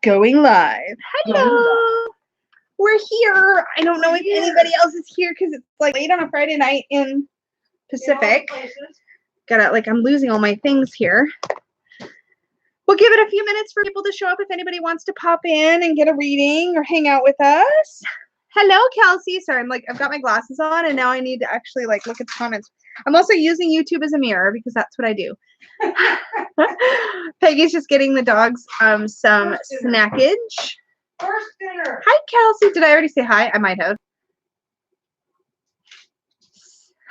Going live. Hello. We're here. I don't know if anybody else is here because it's like late on a Friday night in Pacific. I'm losing all my things here. We'll give it a few minutes for people to show up if anybody wants to pop in and get a reading or hang out with us. Hello, Kelsey. Sorry, I've got my glasses on and now I need to actually look at the comments. I'm also using YouTube as a mirror because that's what I do. Peggy's just getting the dogs some snackage. First dinner. Hi, Kelsey. Did I already say hi? I might have.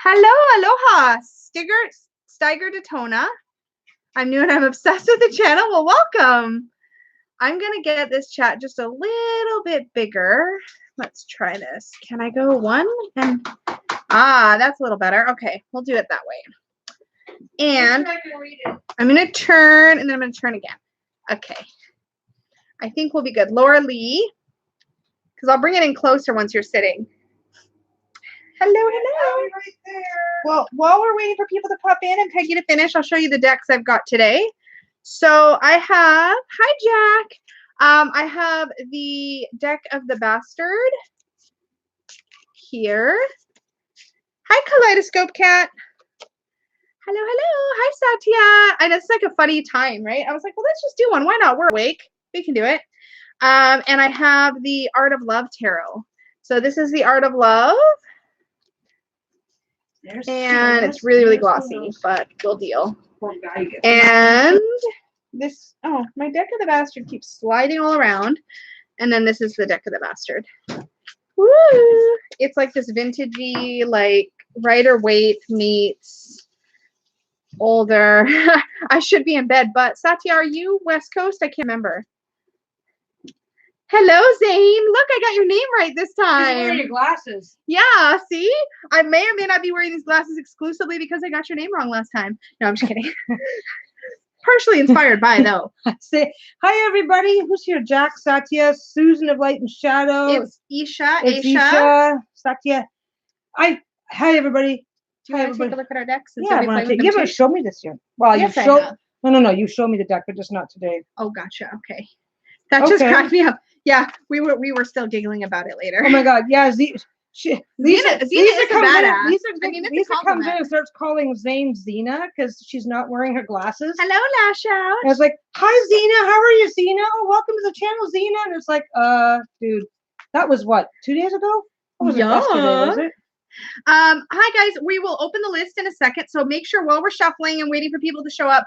Hello, aloha. Steiger Daytona. I'm new and I'm obsessed with the channel. Well, welcome. I'm going to get this chat just a little bit bigger. Let's try this. Can I go one? And that's a little better. Okay, we'll do it that way. And I'm going to turn, and then I'm going to turn again. Okay. I think we'll be good. Laura Lee, because I'll bring it in closer once you're sitting. Hello. Right there. Well, while we're waiting for people to pop in and Peggy to finish, I'll show you the decks I've got today. So I have, hi, Jack. I have the deck of the Bastard here. Hi, Kaleidoscope Cat. Hello. Hi, Satya. And it's like a funny time, right? I was like, well, let's just do one. Why not? We're awake. We can do it. And I have the Art of Love Tarot. So this is the Art of Love. And it's really, really glossy, but we'll deal. And this, my deck of the Bastard keeps sliding all around. And then this is the deck of the Bastard. Woo! It's like this vintagey, Rider-Waite meets older. I should be in bed, but Satya, are you West Coast? I can't remember. Hello, Zane. Look, I got your name right this time. She's wearing your glasses. Yeah, see? I may or may not be wearing these glasses exclusively because I got your name wrong last time. No, I'm just kidding. Partially inspired by, though. Say, hi, everybody. Who's here? Jack, Satya, Susan of Light and Shadow. It's Isha. Satya. Hi, everybody. Do you want to take a look at our decks? Yeah, I want to. You haven't showed me this yet. Well, yes, you showed. No. You showed me the deck, but just not today. Oh, gotcha. Okay. That just cracked me up. Yeah, we were still giggling about it later. Oh my God. Yeah, Lisa is a badass. Lisa comes in and starts calling Zane Zena because she's not wearing her glasses. Hello, Lash out. I was like, hi, Zena. How are you, Zena? Oh, welcome to the channel, Zena. And it's like, dude, that was what, 2 days ago? That wasn't yesterday, was it? Hi guys, we will open the list in a second, so make sure while we're shuffling and waiting for people to show up,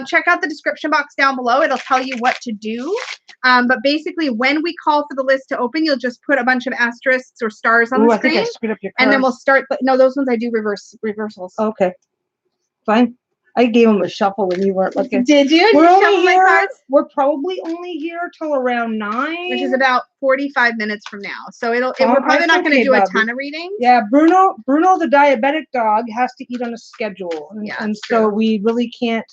check out the description box down below. It'll tell you what to do. But basically when we call for the list to open, you'll just put a bunch of asterisks or stars on the screen. I think I screwed up your cards. And then we'll start, but no, those ones I do reversals. Okay, fine. I gave them a shuffle when you weren't looking. Did you? We're only here. My cards? We're probably only here till around 9, which is about 45 minutes from now. So we're probably not going to do a ton of readings. Yeah, Bruno, the diabetic dog, has to eat on a schedule, and so we really can't.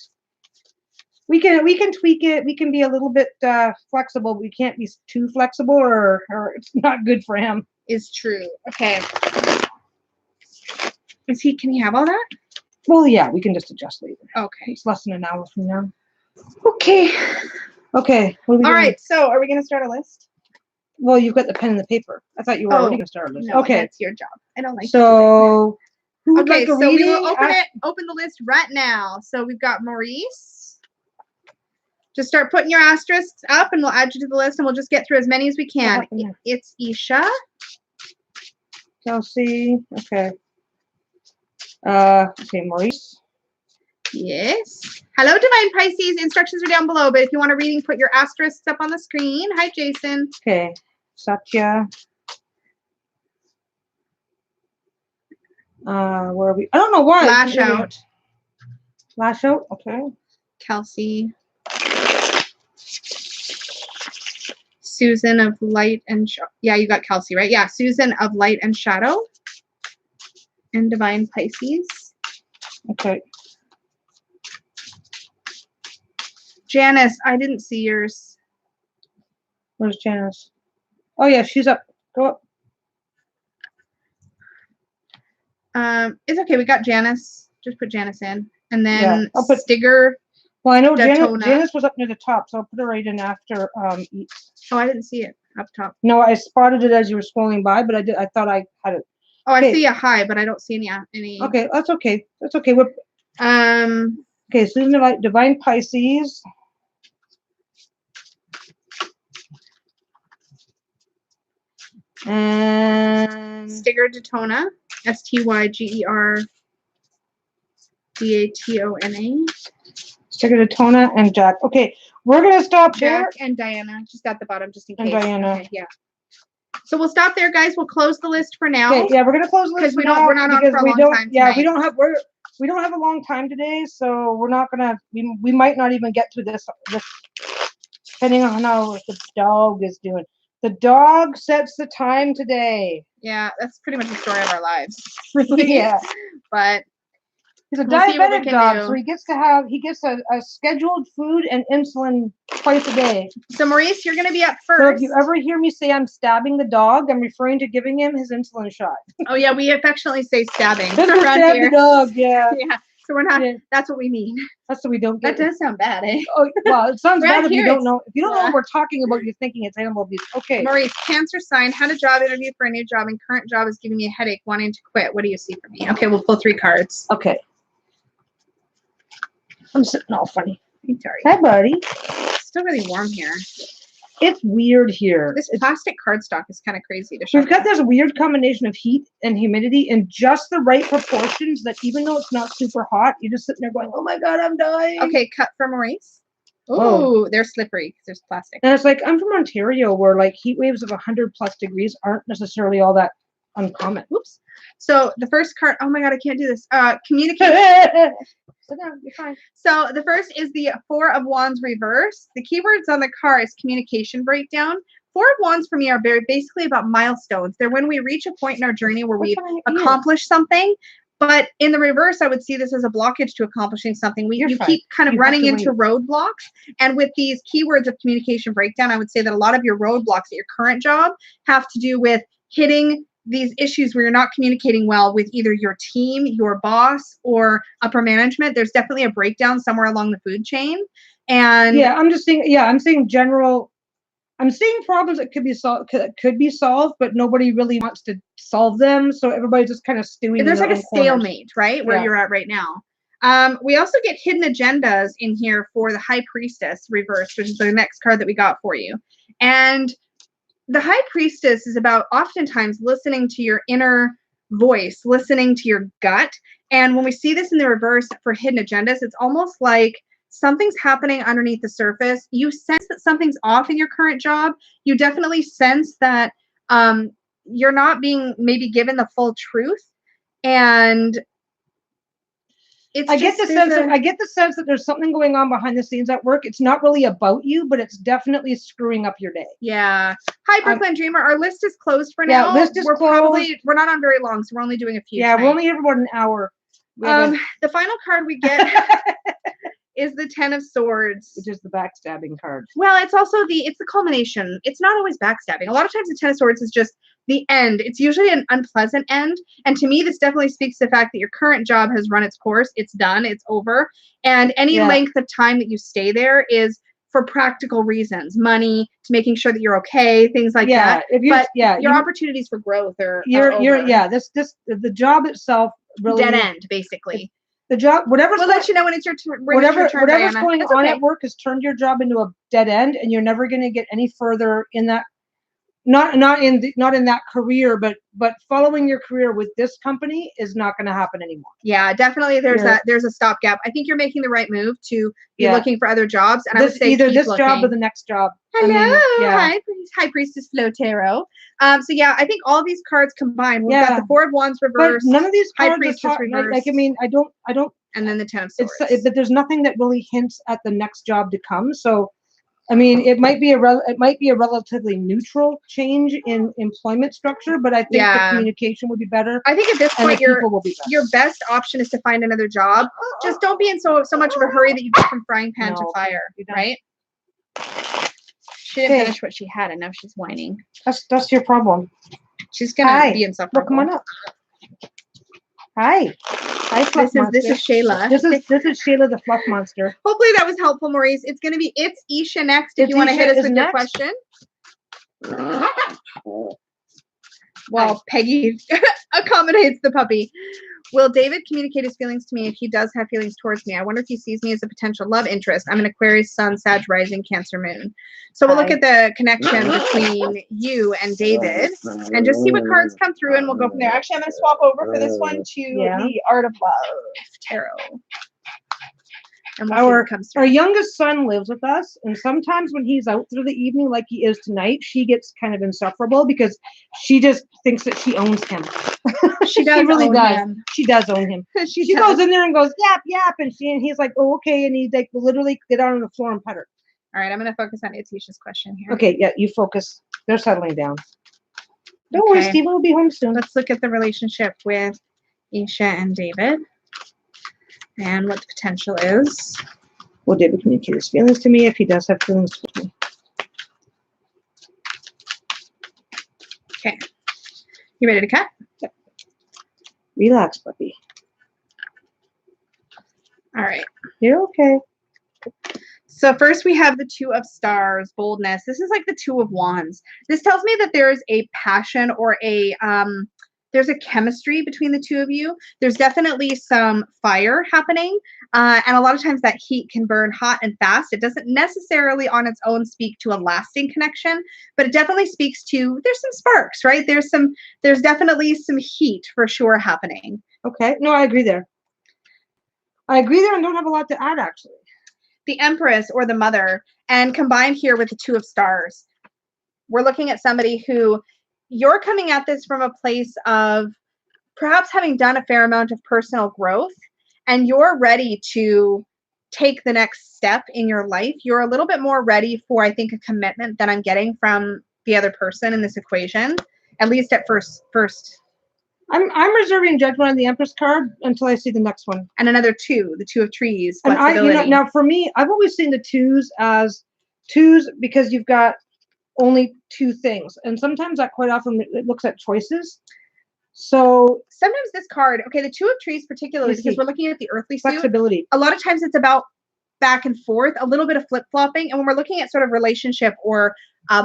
We can tweak it. We can be a little bit flexible. But we can't be too flexible, or it's not good for him. Is true. Okay. Can he have all that? Well, yeah, we can just adjust later. Okay. It's less than an hour from now. Okay. All right. So, are we going to start a list? Well, you've got the pen and the paper. I thought you were already going to start a list. No, okay. That's your job. I don't like so. Who would like a reading? We will open the list right now. So, we've got Maurice. Just start putting your asterisks up, and we'll add you to the list, and we'll just get through as many as we can. It's Isha. Kelsey. Okay. Okay, Maurice. Yes. Hello, Divine Pisces. Instructions are down below, but if you want a reading, put your asterisks up on the screen. Hi, Jason. Okay. Satya. Where are we? I don't know why. Lash out. Lash out. Okay. Kelsey. Susan of Light and yeah, you got Kelsey, right? Yeah, Susan of Light and Shadow. And Divine Pisces. Okay. Janice, I didn't see yours. Where's Janice? Oh yeah, she's up. Go up. It's okay. We got Janice. Just put Janice in, and then I'll put Stigger Well, I know Daytona. Janice was up near the top, so I'll put her right in after eats. Oh, I didn't see it up top. No, I spotted it as you were scrolling by, but I thought I had it. Oh, I see a high, but I don't see any. Okay, that's okay. That's okay. We're okay. Susan Divine Pisces. And Stigger Daytona. STYGER DATONA. Stigger Daytona and Jack. Okay, we're gonna stop Jack there. and Diana, just at the bottom, just in case. And Diana. Okay, yeah. So we'll stop there, guys. We'll close the list for now. Okay, yeah, we're gonna close the list because we're not on for a long time. Yeah, we don't have a long time today, so we're not gonna. We might not even get through this depending on how the dog is doing. The dog sets the time today. Yeah, that's pretty much the story of our lives. Yeah, but he's a diabetic dog, so he gets a scheduled food and insulin twice a day. So Maurice, you're gonna be up first. So if you ever hear me say I'm stabbing the dog, I'm referring to giving him his insulin shot. Oh yeah, we affectionately say stabbing around stab here. The dog, yeah. Yeah. So we're not. Yeah. That's what we mean. That's what we don't get. That does sound bad, eh? Oh well, it sounds bad if you don't know. If you don't know what we're talking about, you're thinking it's animal abuse. Okay. Maurice, Cancer sign, had a job interview for a new job, and current job is giving me a headache, wanting to quit. What do you see for me? Okay, we'll pull 3 cards. Okay. I'm sitting all funny. Sorry. Hi, buddy. It's still really warm here. It's weird here. This plastic cardstock is kind of crazy to show. We've got this weird combination of heat and humidity in just the right proportions that even though it's not super hot, you're just sitting there going, oh my God, I'm dying. Okay, cut for Maurice. Ooh, they're slippery because there's plastic. And it's like, I'm from Ontario where like heat waves of 100+ degrees aren't necessarily all that uncommon. Whoops. So the first card, oh my God, I can't do this. Communication. Sit down, you're fine. So the first is the 4 of Wands reverse. The keywords on the card is communication breakdown. 4 of Wands for me are basically about milestones. They're when we reach a point in our journey where we've accomplished something. But in the reverse, I would see this as a blockage to accomplishing something. You keep kind of running into roadblocks. And with these keywords of communication breakdown, I would say that a lot of your roadblocks at your current job have to do with hitting these issues where you're not communicating well with either your team, your boss, or upper management. There's definitely a breakdown somewhere along the food chain. And yeah, I'm saying general. I'm seeing problems that could be solved, but nobody really wants to solve them. So everybody's just kind of stewing. There's like a stalemate, right? Where you're at right now. We also get hidden agendas in here for the High Priestess reversed, which is the next card that we got for you. And the High Priestess is about oftentimes listening to your inner voice, listening to your gut. And when we see this in the reverse for hidden agendas, it's almost like something's happening underneath the surface. You sense that something's off in your current job. You definitely sense that you're not being maybe given the full truth. And I get the sense that there's something going on behind the scenes at work. It's not really about you, but it's definitely screwing up your day. Yeah. Hi, Brooklyn Dreamer. Our list is closed for now. Yeah, list is closed. We're not on very long, so we're only doing a few. Yeah, we're only here for about an hour. The final card we get is the 10 of Swords, which is the backstabbing card. Well, it's also the culmination. It's not always backstabbing. A lot of times the 10 of Swords is just the end. It's usually an unpleasant end. And to me, this definitely speaks to the fact that your current job has run its course. It's done. It's over. And any length of time that you stay there is for practical reasons, money, to making sure that you're okay, things like that. Your opportunities for growth are over. The job itself really dead end, basically. The job, whatever's we'll let you know when it's your turn. Whatever's going on at work has turned your job into a dead end, and you're never going to get any further in that. Not in that career, but following your career with this company is not going to happen anymore. Yeah, definitely. There's a stopgap. I think you're making the right move to be looking for other jobs, and I would say either this job or the next job. Hello, High Priestess Flow Tarot. I think all these cards combined. We've got the 4 of Wands reversed. But none of these cards High Priestess reversed. I don't. And then the 10 of Swords. But there's nothing that really hints at the next job to come. So. I mean, it might be a relatively neutral change in employment structure, but I think the communication would be better. I think at this point, your best option is to find another job. Just don't be in so much of a hurry that you go from frying pan to fire, right? She didn't finish what she had, and now she's whining. That's your problem. She's gonna be insufferable. Well, come on up. Hi. Hi, Fluff Monster. This is Shayla. This is Shayla the Fluff Monster. Hopefully that was helpful, Maurice. It's going to be Isha next if you want to hit us with your question. Well, Peggy accommodates the puppy. Will David communicate his feelings to me if he does have feelings towards me? I wonder if he sees me as a potential love interest. I'm an Aquarius sun, Sag rising, Cancer moon. So we'll look at the connection between you and David and just see what cards come through, and we'll go from there. Actually, I'm going to swap over for this one to the Art of Love Tarot. And we'll see what comes through. Our youngest son lives with us, and sometimes when he's out through the evening like he is tonight, she gets kind of insufferable because she just thinks that she owns him. She does. She really own does. him. She does own him. She goes in there and goes, yap, yap, and he's like, oh, okay, and he like will literally get out on the floor and pet her. All right, I'm going to focus on Itisha's question here. Okay, yeah, you focus. They're settling down. Don't worry, Stephen will be home soon. Let's look at the relationship with Isha and David and what the potential is. Will David communicate his feelings to me if he does have feelings for me? Okay. You ready to cut? Yep. Relax, puppy. All right. You're okay. So first we have the Two of Stars, boldness. This is like the Two of Wands. This tells me that there's a passion or there's a chemistry between the two of you. There's definitely some fire happening. And a lot of times that heat can burn hot and fast. It doesn't necessarily on its own speak to a lasting connection, but it definitely speaks to, there's some sparks, right? There's definitely some heat for sure happening. Okay. No, I agree there. And don't have a lot to add, actually. The Empress or the Mother, and combined here with the Two of Stars, we're looking at somebody who you're coming at this from a place of perhaps having done a fair amount of personal growth, and you're ready to take the next step in your life. You're a little bit more ready for, I think, a commitment than I'm getting from the other person in this equation, at least at first. I'm reserving judgment on the Empress card until I see the next one. And another two, the Two of Trees. And now for me, I've always seen the twos as twos because you've got only two things, and sometimes that quite often it looks at choices. So sometimes this card, okay, the Two of Trees particularly, because we're looking at the earthly suit, flexibility. A lot of times it's about back and forth, a little bit of flip-flopping, and when we're looking at sort of relationship or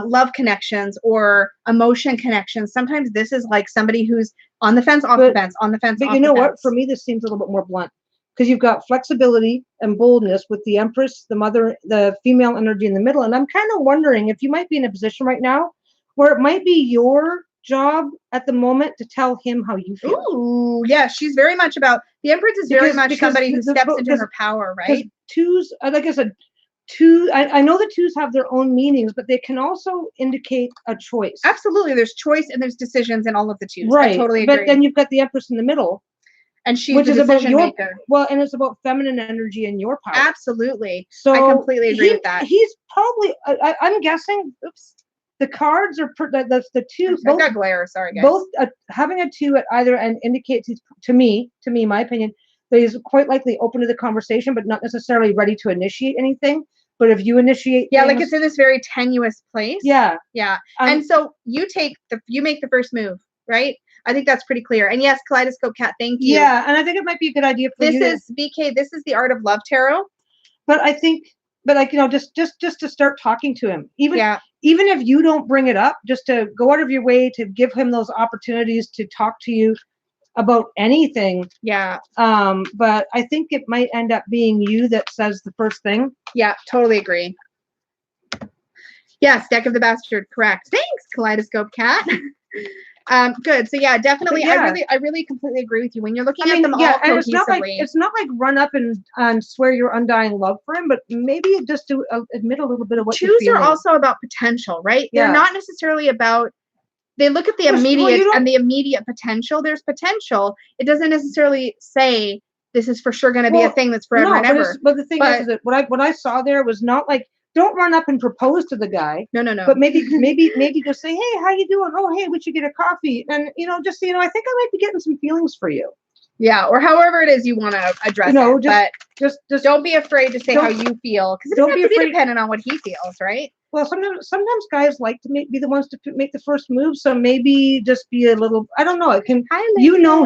love connections or emotion connections, sometimes this is like somebody who's on the fence, off the fence, on the fence, but off you know the what? fence. For me, this seems a little bit more blunt because you've got flexibility and boldness with the Empress, the Mother, the female energy in the middle, and I'm kind of wondering if you might be in a position right now where it might be your job at the moment to tell him how you feel. Ooh, yeah, she's very much about, the Empress is very much somebody who steps into her power, right? Twos, like I said, two, I know the twos have their own meanings, but they can also indicate a choice. Absolutely, there's choice and there's decisions in all of the twos. Right, I totally agree. But then you've got the Empress in the middle. And she's the decision maker. Well, and it's about feminine energy and your power. Absolutely. So I completely agree with that. He's probably, I'm guessing, the cards are, the two. I've got glare, sorry guys. Both having a two at either end indicates he's, to me, my opinion, that he's quite likely open to the conversation, but not necessarily ready to initiate anything. But if you initiate things, like it's in this very tenuous place. Yeah. Yeah. And so you make the first move, right? I think that's pretty clear. And yes, Kaleidoscope Cat, thank you. Yeah, and I think it might be a good idea for you. This is BK, this is the Art of Love Tarot. But I think, like, you know, just to start talking to him. Even if you don't bring it up, just to go out of your way to give him those opportunities to talk to you about anything. Yeah. But I think it might end up being you that says the first thing. Yeah, totally agree. Yes, Deck of the Bastard, correct. Thanks, Kaleidoscope Cat. Good. So yeah, definitely. Yeah. I really completely agree with you. When you're looking at them all cohesively. It's not like run up and swear your undying love for him, but maybe just to admit a little bit of what you're feeling. Twos are also about potential, right? Yeah. They're not necessarily about, they look at the immediate and the immediate potential. There's potential. It doesn't necessarily say this is for sure going to be a thing that's forever and ever. But the thing is that what I saw there was not like, don't run up and propose to the guy. No. But maybe just say, hey, how you doing? Oh, hey, we should get a coffee. And, just, I think I might be getting some feelings for you. Yeah. Or however it is you want to address it. But just don't be afraid to say how you feel. Because it doesn't have to be dependent on what he feels, right? Well, sometimes guys like to be the ones to make the first move. So maybe just be a little, I don't know. It can, you know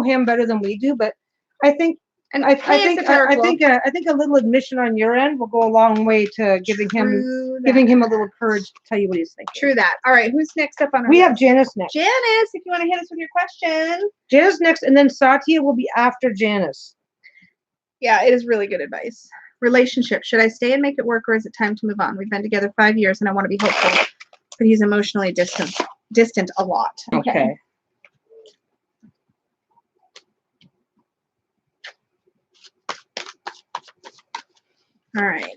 him better than we do, but I think. And I think a little admission on your end will go a long way to giving him a little courage to tell you what he's thinking. True that. All right, who's next up on our We list? have Janice next. Janice, if you want to hit us with your question. Janice next, and then Satya will be after Janice. Yeah, it is really good advice. Relationship. Should I stay and make it work, or is it time to move on? We've been together 5 years, and I want to be hopeful, but he's emotionally distant a lot. Okay. All right.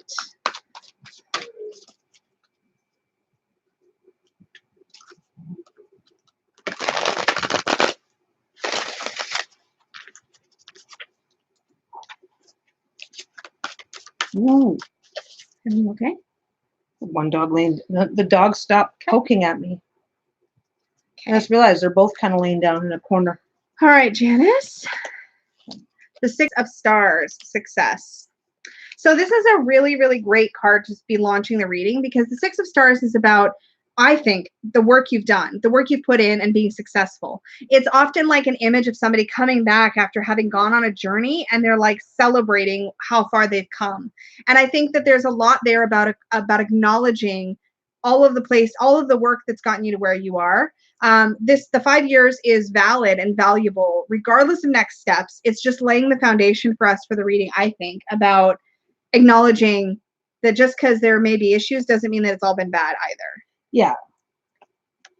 Ooh. Okay. One dog laying. The dog stopped poking at me. I just realized they're both kind of laying down in a corner. All right, Janice. The 6 of Stars, success. So this is a really, really great card to be launching the reading, because the 6 of Stars is about, I think, the work you've done, the work you've put in, and being successful. It's often like an image of somebody coming back after having gone on a journey, and they're like celebrating how far they've come. And I think that there's a lot there about acknowledging all of the work that's gotten you to where you are. The 5 years is valid and valuable regardless of next steps. It's just laying the foundation for us for the reading, I think, about acknowledging that just because there may be issues doesn't mean that it's all been bad either. Yeah.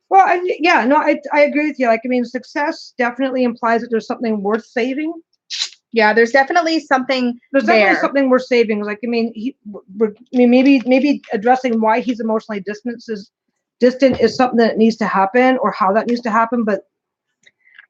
Well, I agree with you. Like, I mean, success definitely implies that there's something worth saving. Yeah, there's definitely something definitely something worth saving. Like, I mean, maybe addressing why he's emotionally distant is something that needs to happen, or how that needs to happen.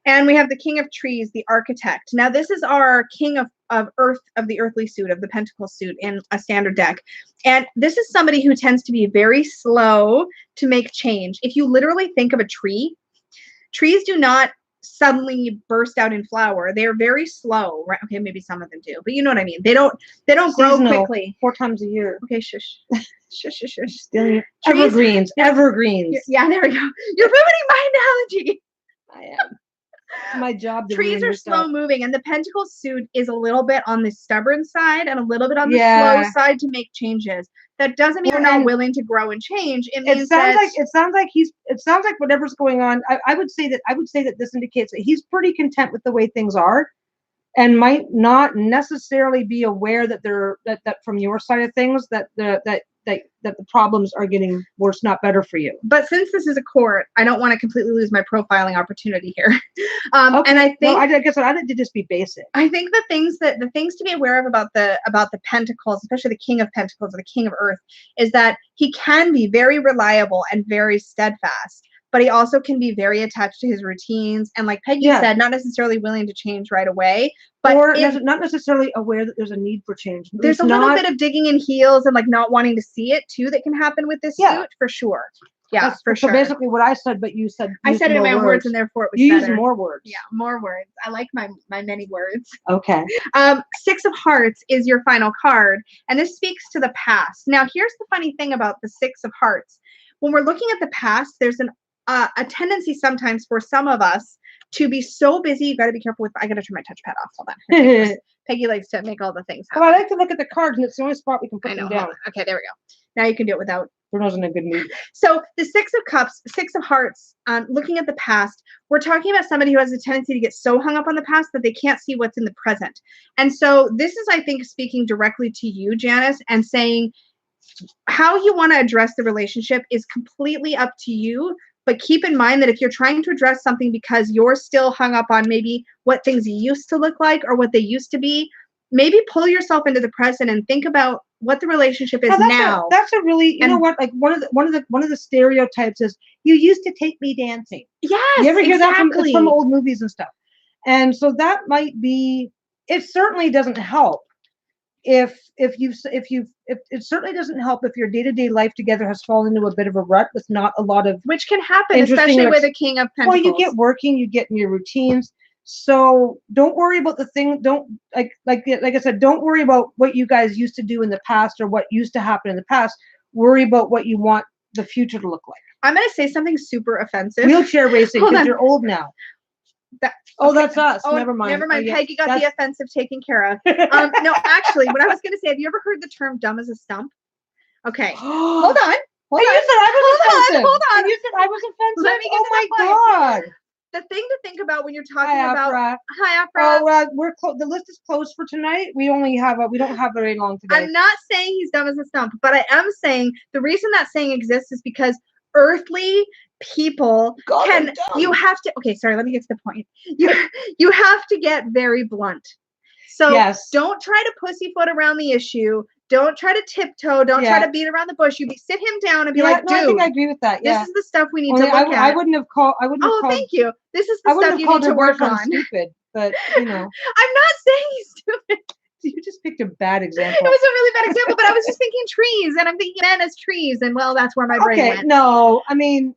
And we have the King of Trees, the Architect. Now, this is our King of Earth, of the Earthly suit, of the Pentacle suit in a standard deck. And this is somebody who tends to be very slow to make change. If you literally think of a tree, trees do not suddenly burst out in flower. They're very slow, right? Okay, maybe some of them do, but you know what I mean. They don't grow quickly. 4 times a year. Okay, shush. Shush, shush, shush. Evergreens. Yeah, there we go. You're ruining my analogy. I am. My job. Trees are slow moving, and the Pentacle suit is a little bit on the stubborn side and a little bit on the slow side to make changes. That doesn't mean you're not willing to grow and change. It sounds like whatever's going on. I would say that this indicates that he's pretty content with the way things are, and might not necessarily be aware that that from your side of things that the problems are getting worse, not better for you. But since this is a court, I don't want to completely lose my profiling opportunity here. Okay. And I think I guess I did just be basic. I think the things to be aware of about the Pentacles, especially the King of Pentacles or the King of Earth, is that he can be very reliable and very steadfast, but he also can be very attached to his routines. And like Peggy said, not necessarily willing to change right away, but not necessarily aware that there's a need for change. There's a little bit of digging in heels and like not wanting to see it too that can happen with this suit, for sure. Yeah, for sure. So basically what I said, but you said I said it in my words, and therefore it was you better. Use more words. Yeah, more words. I like my many words. Okay. 6 of Hearts is your final card, and this speaks to the past. Now, here's the funny thing about the 6 of Hearts. When we're looking at the past, there's a tendency sometimes for some of us to be so busy. You got to be careful with. I got to turn my touchpad off. Hold on. Peggy likes to make all the things happen. Well, I like to look at the cards, and it's the only spot we can put them down. Okay, there we go. Now you can do it without. Bruno's in a good mood. So the 6 of Cups, 6 of Hearts, looking at the past, we're talking about somebody who has a tendency to get so hung up on the past that they can't see what's in the present. And so this is, I think, speaking directly to you, Janice, and saying how you want to address the relationship is completely up to you. But keep in mind that if you're trying to address something because you're still hung up on maybe what things used to look like or what they used to be, maybe pull yourself into the present and think about what the relationship is now. That's a really, you know what? Like one of the stereotypes is you used to take me dancing. Yes, you ever hear that from old movies and stuff? And so that might be. It certainly doesn't help if it certainly doesn't help if your day-to-day life together has fallen into a bit of a rut with not a lot of, which can happen, especially with a King of Pentacles. Well, you get working, you get in your routines. So don't worry about the thing. Don't like I said, don't worry about what you guys used to do in the past or what used to happen in the past. Worry about what you want the future to look like. I'm going to say something super offensive. Wheelchair racing, because you're old now. That's us. Oh, never mind. Never mind. Yeah, Peggy got the offensive taken care of. No, actually, what I was going to say, have you ever heard the term dumb as a stump? Okay. Hold on. You said I was offensive. Hold on. You said I was offensive. Let me get oh to my the point. God. The thing to think about when you're talking Hi, about Afra. Hi, Afra. Oh, we're the list is closed for tonight. We don't have very long today. I'm not saying he's dumb as a stump, but I am saying the reason that saying exists is because earthly people you have to let me get to the point. You have to get very blunt. So don't try to pussyfoot around the issue. Don't try to tiptoe. Don't try to beat around the bush. You sit him down and be like, dude, I think I agree with that. This is the stuff we need to look at. I wouldn't have called. Thank you. This is the stuff you need to work on. Stupid, but I'm not saying he's stupid. You just picked a bad example. It was a really bad example, but I was just thinking trees, and I'm thinking men as trees, and well, that's where my brain went. No, I mean,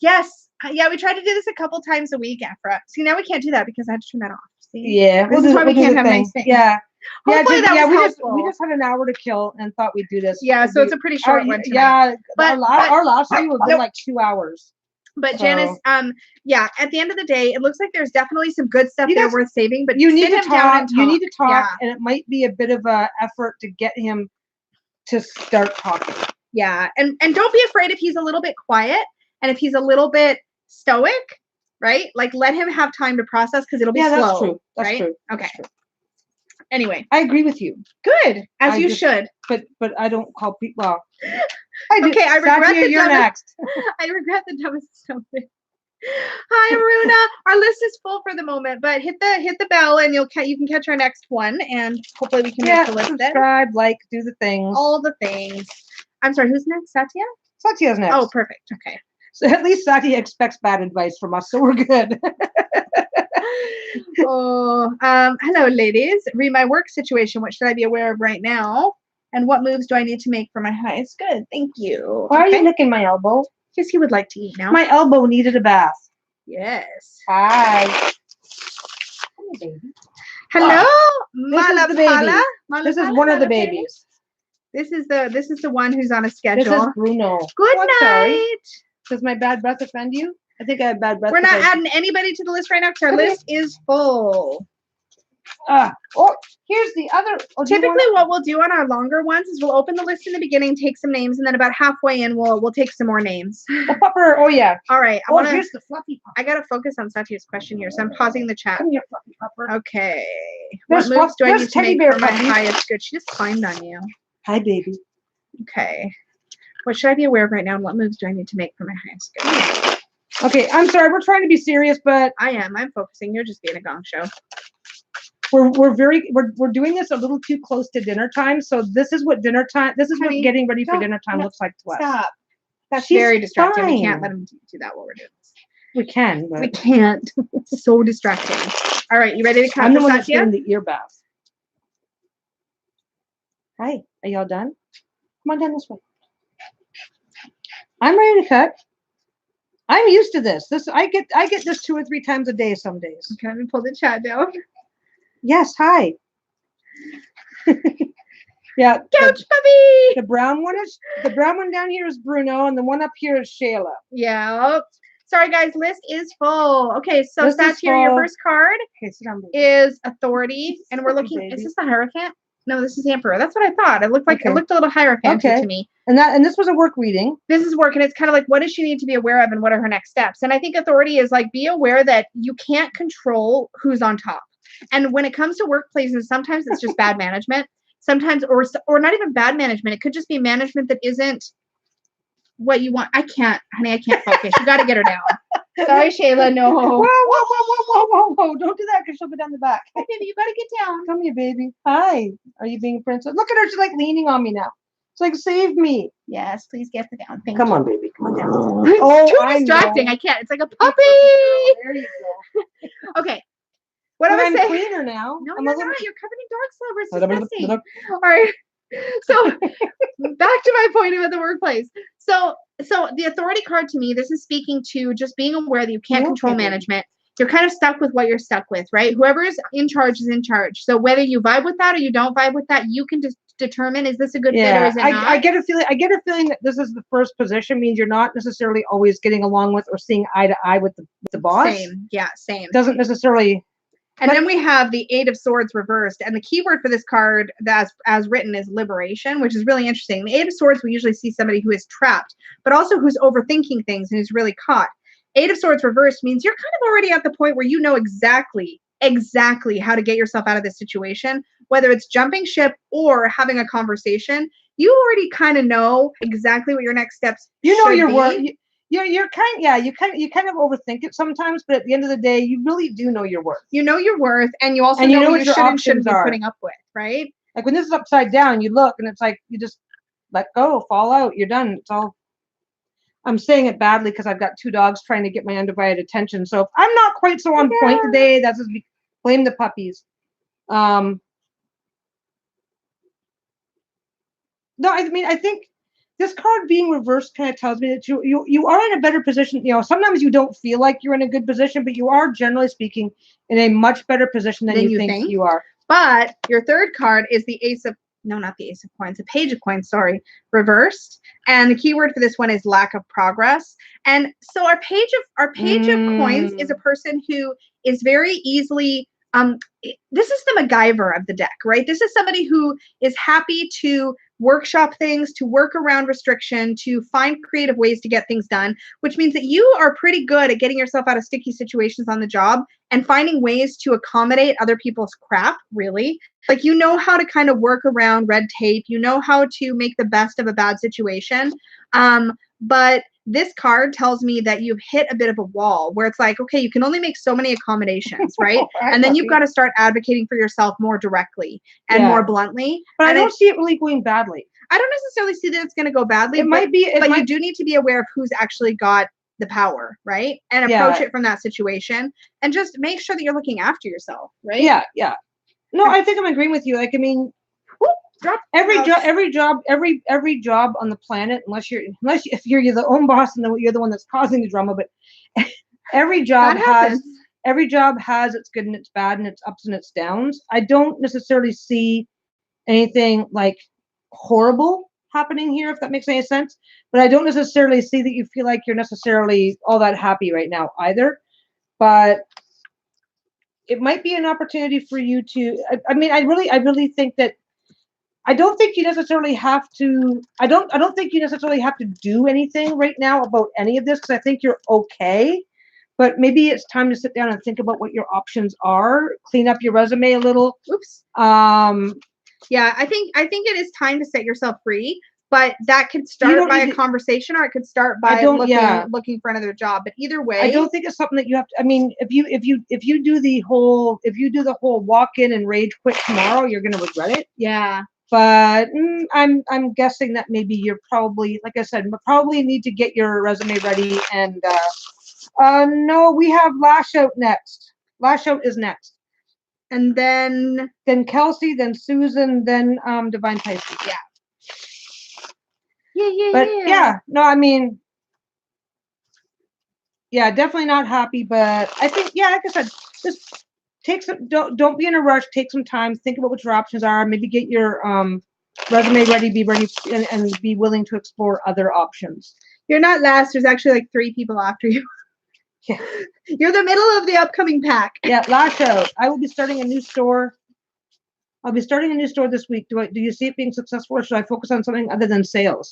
yes, yeah, we tried to do this a couple times a week, Afra. See, now we can't do that because I had to turn that off. See? Yeah, this is why we can't have nice things. Yeah. Hopefully we just had an hour to kill and thought we'd do this. Yeah, so it's a pretty short one tonight. Yeah, but our last one was like 2 hours. But Janice, at the end of the day, it looks like there's definitely some good stuff there worth saving. But you need to talk. You need to talk, yeah. And it might be a bit of a effort to get him to start talking. Yeah, and don't be afraid if he's a little bit quiet and if he's a little bit stoic, right? Like let him have time to process because it'll be slow. That's true. That's true. Okay. That's true. Anyway, I agree with you. Good, as you should. But I don't call people. Well, I do. Okay, I regret the you're next. I regret the dumbest something. Hi, Aruna. Our list is full for the moment, but hit the bell and you can catch our next one, and hopefully we can make the list. Subscribe, like, do the things. All the things. I'm sorry. Who's next? Satya. Satya's next. Oh, perfect. Okay. So at least Satya expects bad advice from us, so we're good. Hello, ladies. Read my work situation. What should I be aware of right now? And what moves do I need to make for my highest good? Thank you. Why are you licking my elbow? Because he would like to eat now. My elbow needed a bath. Yes. Hi. Hi, baby. Hello, Malapala. This is one of the babies. This is the one who's on a schedule. This is Bruno. Good night. Sorry. Does my bad breath offend you? I think I have bad breath. We're not adding anybody to the list right now because our list is full. Here's the other. Typically, what we'll do on our longer ones is we'll open the list in the beginning, take some names, and then about halfway in, we'll take some more names. The pupper. Oh yeah. All right. Here's the fluffy pupper. I gotta focus on Satya's question here, so I'm pausing the chat. Come here, fluffy pupper. Okay. What moves do I need to make for my highest good? She just climbed on you. Hi, baby. Okay. What should I be aware of right now, and what moves do I need to make for my highest good? Okay, I'm sorry. We're trying to be serious, but I am. I'm focusing. You're just being a gong show. We're doing this a little too close to dinner time. So this is what dinner time. This is what getting ready for dinner time looks like to us. Stop. That's very distracting. We can't let him do that while we're doing this. We can, but we can't. It's so distracting. All right, you ready to come? I'm the one that's getting the ear bath. Hi, are y'all done? Come on down this way. I'm ready to cut. I'm used to this. I get this 2 or 3 times a day some days. Okay, let me pull the chat down. Yes, hi. Yeah. Couch puppy. The brown one down here is Bruno, and the one up here is Shayla. Yeah. Sorry guys, list is full. Okay, so Satya, your first card is Authority, and we're looking. Baby. Is this the Hierophant? No, this is the Emperor. That's what I thought. It looked like it looked a little Hierophant to me. And this was a work reading. This is work, and it's kind of like, what does she need to be aware of, and what are her next steps? And I think Authority is like, be aware that you can't control who's on top. And when it comes to workplaces, sometimes it's just bad management. Sometimes, or not even bad management. It could just be management that isn't what you want. I can't focus. You got to get her down. Sorry, Shayla. No. Whoa. Don't do that because she'll go down the back. Hey, baby, you got to get down. Come here, baby. Hi. Are you being a princess? Look at her. She's like leaning on me now. It's like, save me. Yes, please get down. Come on, baby. Come on down. It's too distracting. I can't. It's like a puppy. There you go. Okay. What am I saying? I'm cleaner now. No, you're not. You're covered in dog slobber. It's disgusting. All right. So back to my point about the workplace. So the Authority card to me, this is speaking to just being aware that you can't control management. You're kind of stuck with what you're stuck with, right? Whoever is in charge is in charge. So whether you vibe with that or you don't vibe with that, you can just determine is this a good fit or is it not? I get a feeling that this is the first position, means you're not necessarily always getting along with or seeing eye to eye with the boss. Same. Yeah, same. Doesn't necessarily. And then we have the Eight of Swords reversed, and the keyword for this card as written is liberation, which is really interesting. The Eight of Swords, we usually see somebody who is trapped, but also who's overthinking things and who's really caught. Eight of Swords reversed means you're kind of already at the point where you know exactly how to get yourself out of this situation, whether it's jumping ship or having a conversation. You already kind of know exactly what your next steps. You know your work. You kind of overthink it sometimes, but at the end of the day, you really do know your worth. You know your worth, and you also know what you should and shouldn't be putting up with, right? Like when this is upside down, you look and it's like you just let go, fall out, you're done. It's all. I'm saying it badly because I've got 2 dogs trying to get my undivided attention. So if I'm not quite so on point today, that's just blame the puppies. No, I mean, I think this card being reversed kind of tells me that you are in a better position. You know, sometimes you don't feel like you're in a good position, but you are, generally speaking, in a much better position than you think you are. But your third card is the not the Ace of Coins, the Page of Coins, sorry, reversed. And the keyword for this one is lack of progress. And so our Page of Coins is a person who is very easily this is the MacGyver of the deck, right? This is somebody who is happy to workshop things, to work around restriction, to find creative ways to get things done, which means that you are pretty good at getting yourself out of sticky situations on the job and finding ways to accommodate other people's crap, really. Like, you know how to kind of work around red tape. You know how to make the best of a bad situation. But this card tells me that you've hit a bit of a wall where it's like, okay, you can only make so many accommodations, right? And then you've got to start advocating for yourself more directly and more bluntly. But I don't see it really going badly. I don't necessarily see that it's going to go badly. But you do need to be aware of who's actually got the power, right? And approach it from that situation and just make sure that you're looking after yourself, right? Yeah. No, I think I'm agreeing with you. Like, I mean, every job on the planet, unless if you're the own boss and you're the one that's causing the drama, but every job has its good and its bad and its ups and its downs. I don't necessarily see anything like horrible happening here, if that makes any sense. But I don't necessarily see that you feel like you're necessarily all that happy right now either. But it might be an opportunity for you to. I mean, I really think that. I don't think you necessarily have to. I don't think you necessarily have to do anything right now about any of this, because I think you're okay. But maybe it's time to sit down and think about what your options are. Clean up your resume a little. Oops. Yeah, I think it is time to set yourself free. But that could start by a conversation, or it could start by looking for another job. But either way, I don't think it's something that you have to. I mean, if you do the whole walk in and rage quit tomorrow, you're going to regret it. Yeah. But I'm guessing that maybe you're probably, like I said, probably need to get your resume ready. And no, we have Lash out next. Lash out is next, and then Kelsey, then Susan, then Divine Pisces. Yeah. But no, I mean, definitely not happy. But I think, like I said, just take some. Don't be in a rush. Take some time. Think about what your options are. Maybe get your resume ready. Be ready and be willing to explore other options. You're not last. There's actually like 3 people after you. Yeah. You're the middle of the upcoming pack. Yeah, Lash out. I will be starting a new store. I'll be starting a new store this week. Do you see it being successful, or should I focus on something other than sales?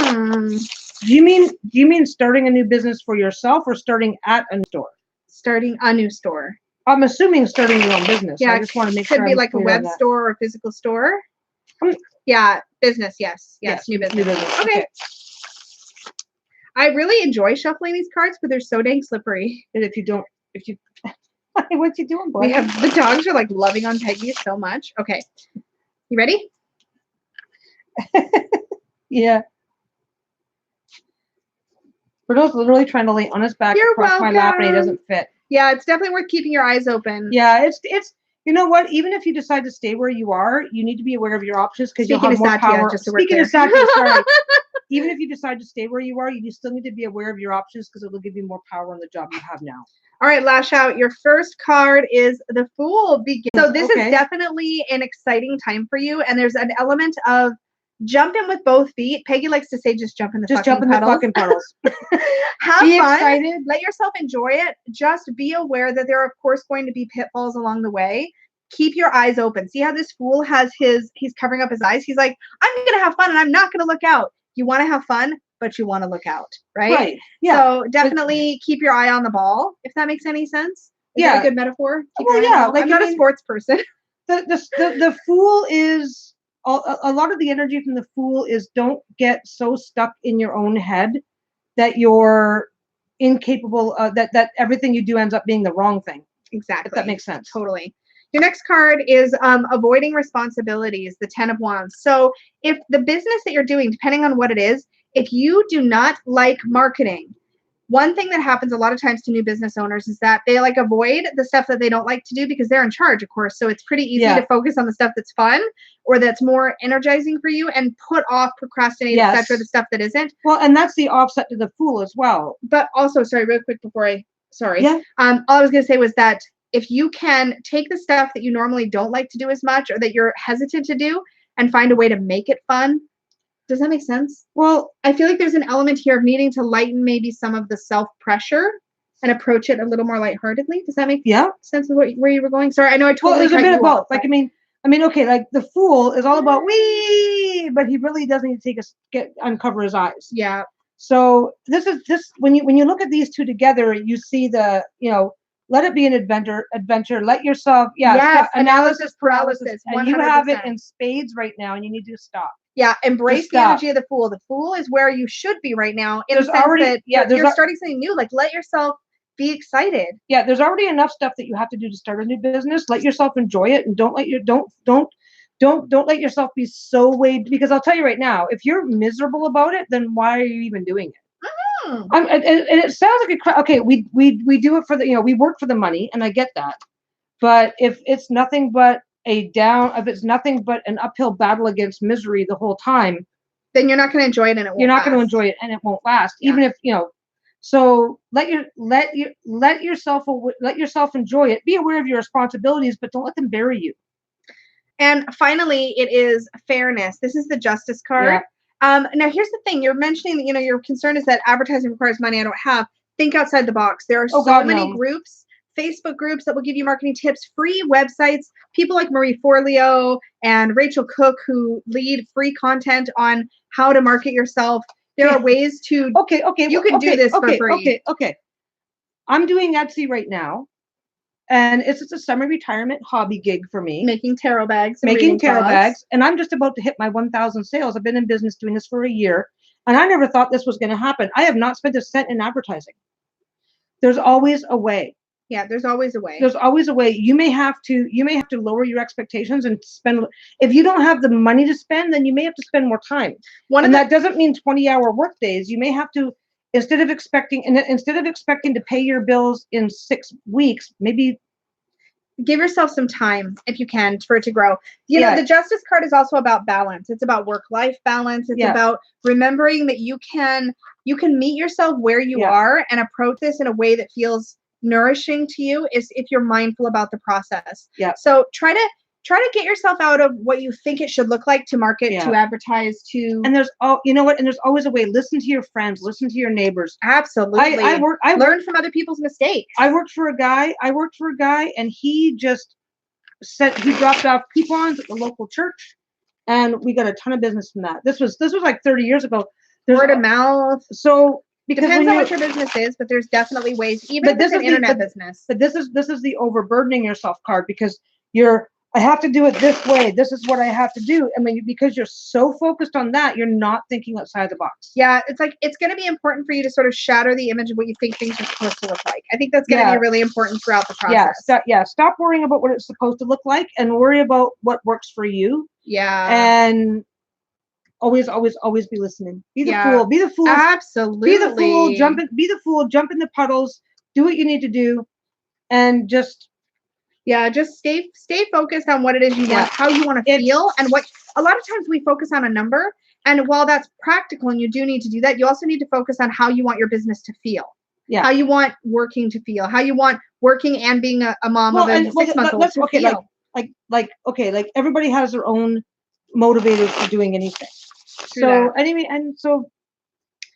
Do you mean starting a new business for yourself, or starting at a new store? Starting a new store. I'm assuming starting your own business. Yeah, I just want to make sure. Could be like a web store or a physical store. Yeah, business. Yes, new business. Okay. I really enjoy shuffling these cards, but they're so dang slippery. And if you what you doing, boy? The dogs are like loving on Peggy so much. Okay, you ready? Yeah. Bruno's literally trying to lay on his back across my lap, and he doesn't fit. Yeah, it's definitely worth keeping your eyes open. Yeah, it's. You know what? Even if you decide to stay where you are, you need to be aware of your options, because you'll have more power. Speaking of Satya, sorry. Even if you decide to stay where you are, you still need to be aware of your options, because it will give you more power on the job you have now. All right, Lash Out. Your first card is the Fool. So this is definitely an exciting time for you, and there's an element of jump in with both feet. Peggy likes to say, just jump in the fucking puddles. Have be fun. Excited. Let yourself enjoy it. Just be aware that there are, of course, going to be pitfalls along the way. Keep your eyes open. See how this Fool has he's covering up his eyes? He's like, I'm going to have fun, and I'm not going to look out. You want to have fun, but you want to look out, right? Right. Yeah. So definitely keep your eye on the ball, if that makes any sense. Is that a good metaphor? Like, I'm not a sports person. The Fool is a lot of the energy from the Fool is don't get so stuck in your own head that you're incapable that everything you do ends up being the wrong thing. Exactly. If that makes sense. Totally. Your next card is avoiding responsibilities, the 10 of Wands. So if the business that you're doing, depending on what it is, if you do not like marketing, one thing that happens a lot of times to new business owners is that they like avoid the stuff that they don't like to do because they're in charge, of course. So it's pretty easy to focus on the stuff that's fun or that's more energizing for you and put off, procrastinate, etc., the stuff that isn't. Well, and that's the offset to the Fool as well. But also, sorry, real quick before all I was going to say was that if you can take the stuff that you normally don't like to do as much or that you're hesitant to do and find a way to make it fun. Does that make sense? Well, I feel like there's an element here of needing to lighten maybe some of the self-pressure and approach it a little more lightheartedly. Does that make sense of where you were going? Sorry, I know I totally there's a bit of both. Like, I mean, okay, like the Fool is all about wee, but he really doesn't need to uncover his eyes. Yeah. So this when you look at these two together, you see the, let it be an adventure. Let yourself, analysis paralysis. And 100%. You have it in spades right now, and you need to stop. Yeah, embrace the energy of the Fool. The Fool is where you should be right now. You're starting something new. Like, let yourself be excited. Yeah, there's already enough stuff that you have to do to start a new business. Let yourself enjoy it, and don't let yourself be so weighed. Because I'll tell you right now, if you're miserable about it, then why are you even doing it? And it sounds like okay. We do it for the we work for the money, and I get that. But if it's nothing but if it's nothing but an uphill battle against misery the whole time, then you're not going to enjoy it, and it won't. You're not going to enjoy it, and it won't last. Yeah. Even if So let yourself enjoy it. Be aware of your responsibilities, but don't let them bury you. And finally, it is fairness. This is the Justice card. Yeah. Now, here's the thing. You're mentioning that your concern is that advertising requires money I don't have. Think outside the box. There are many groups. Facebook groups that will give you marketing tips, free websites, people like Marie Forleo and Rachel Cook who lead free content on how to market yourself. There are ways to you can do this for free. Okay. I'm doing Etsy right now, and it's a semi-retirement hobby gig for me. Making tarot bags. And I'm just about to hit my 1,000 sales. I've been in business doing this for a year, and I never thought this was going to happen. I have not spent a cent in advertising. There's always a way. Yeah, there's always a way. There's always a way. You may have to lower your expectations and spend. If you don't have the money to spend, then you may have to spend more time. That doesn't mean 20-hour work days. You may have to, instead of expecting to pay your bills in 6 weeks, maybe give yourself some time if you can for it to grow. The Justice card is also about balance. It's about work-life balance. It's about remembering that you can meet yourself where you are and approach this in a way that feels nourishing to you is if you're mindful about the process. Yeah. So try to get yourself out of what you think it should look like to market, to advertise, to. And there's and there's always a way. Listen to your friends. Listen to your neighbors. Absolutely. I learn from other people's mistakes. I worked for a guy, and he just he dropped off coupons at the local church, and we got a ton of business from that. This was like 30 years ago. Word of mouth. So. Because depends on what your business is, but there's definitely ways, even if it's an internet business. But this is the overburdening yourself card because I have to do it this way. This is what I have to do. I mean, because you're so focused on that, you're not thinking outside the box. Yeah, it's like it's going to be important for you to sort of shatter the image of what you think things are supposed to look like. I think that's going to be really important throughout the process. Stop worrying about what it's supposed to look like and worry about what works for you. Yeah. And always be listening. Be the fool. Be the fool. Absolutely. Be the fool. Be the fool. Jump in the puddles. Do what you need to do, and just stay focused on what it is you want, how you want to feel, and what. A lot of times we focus on a number, and while that's practical and you do need to do that, you also need to focus on how you want your business to feel. Yeah. How you want working to feel. How you want working and being a mom of a 6-month-old to feel. Like everybody has their own motivators for doing anything. So anyway, and so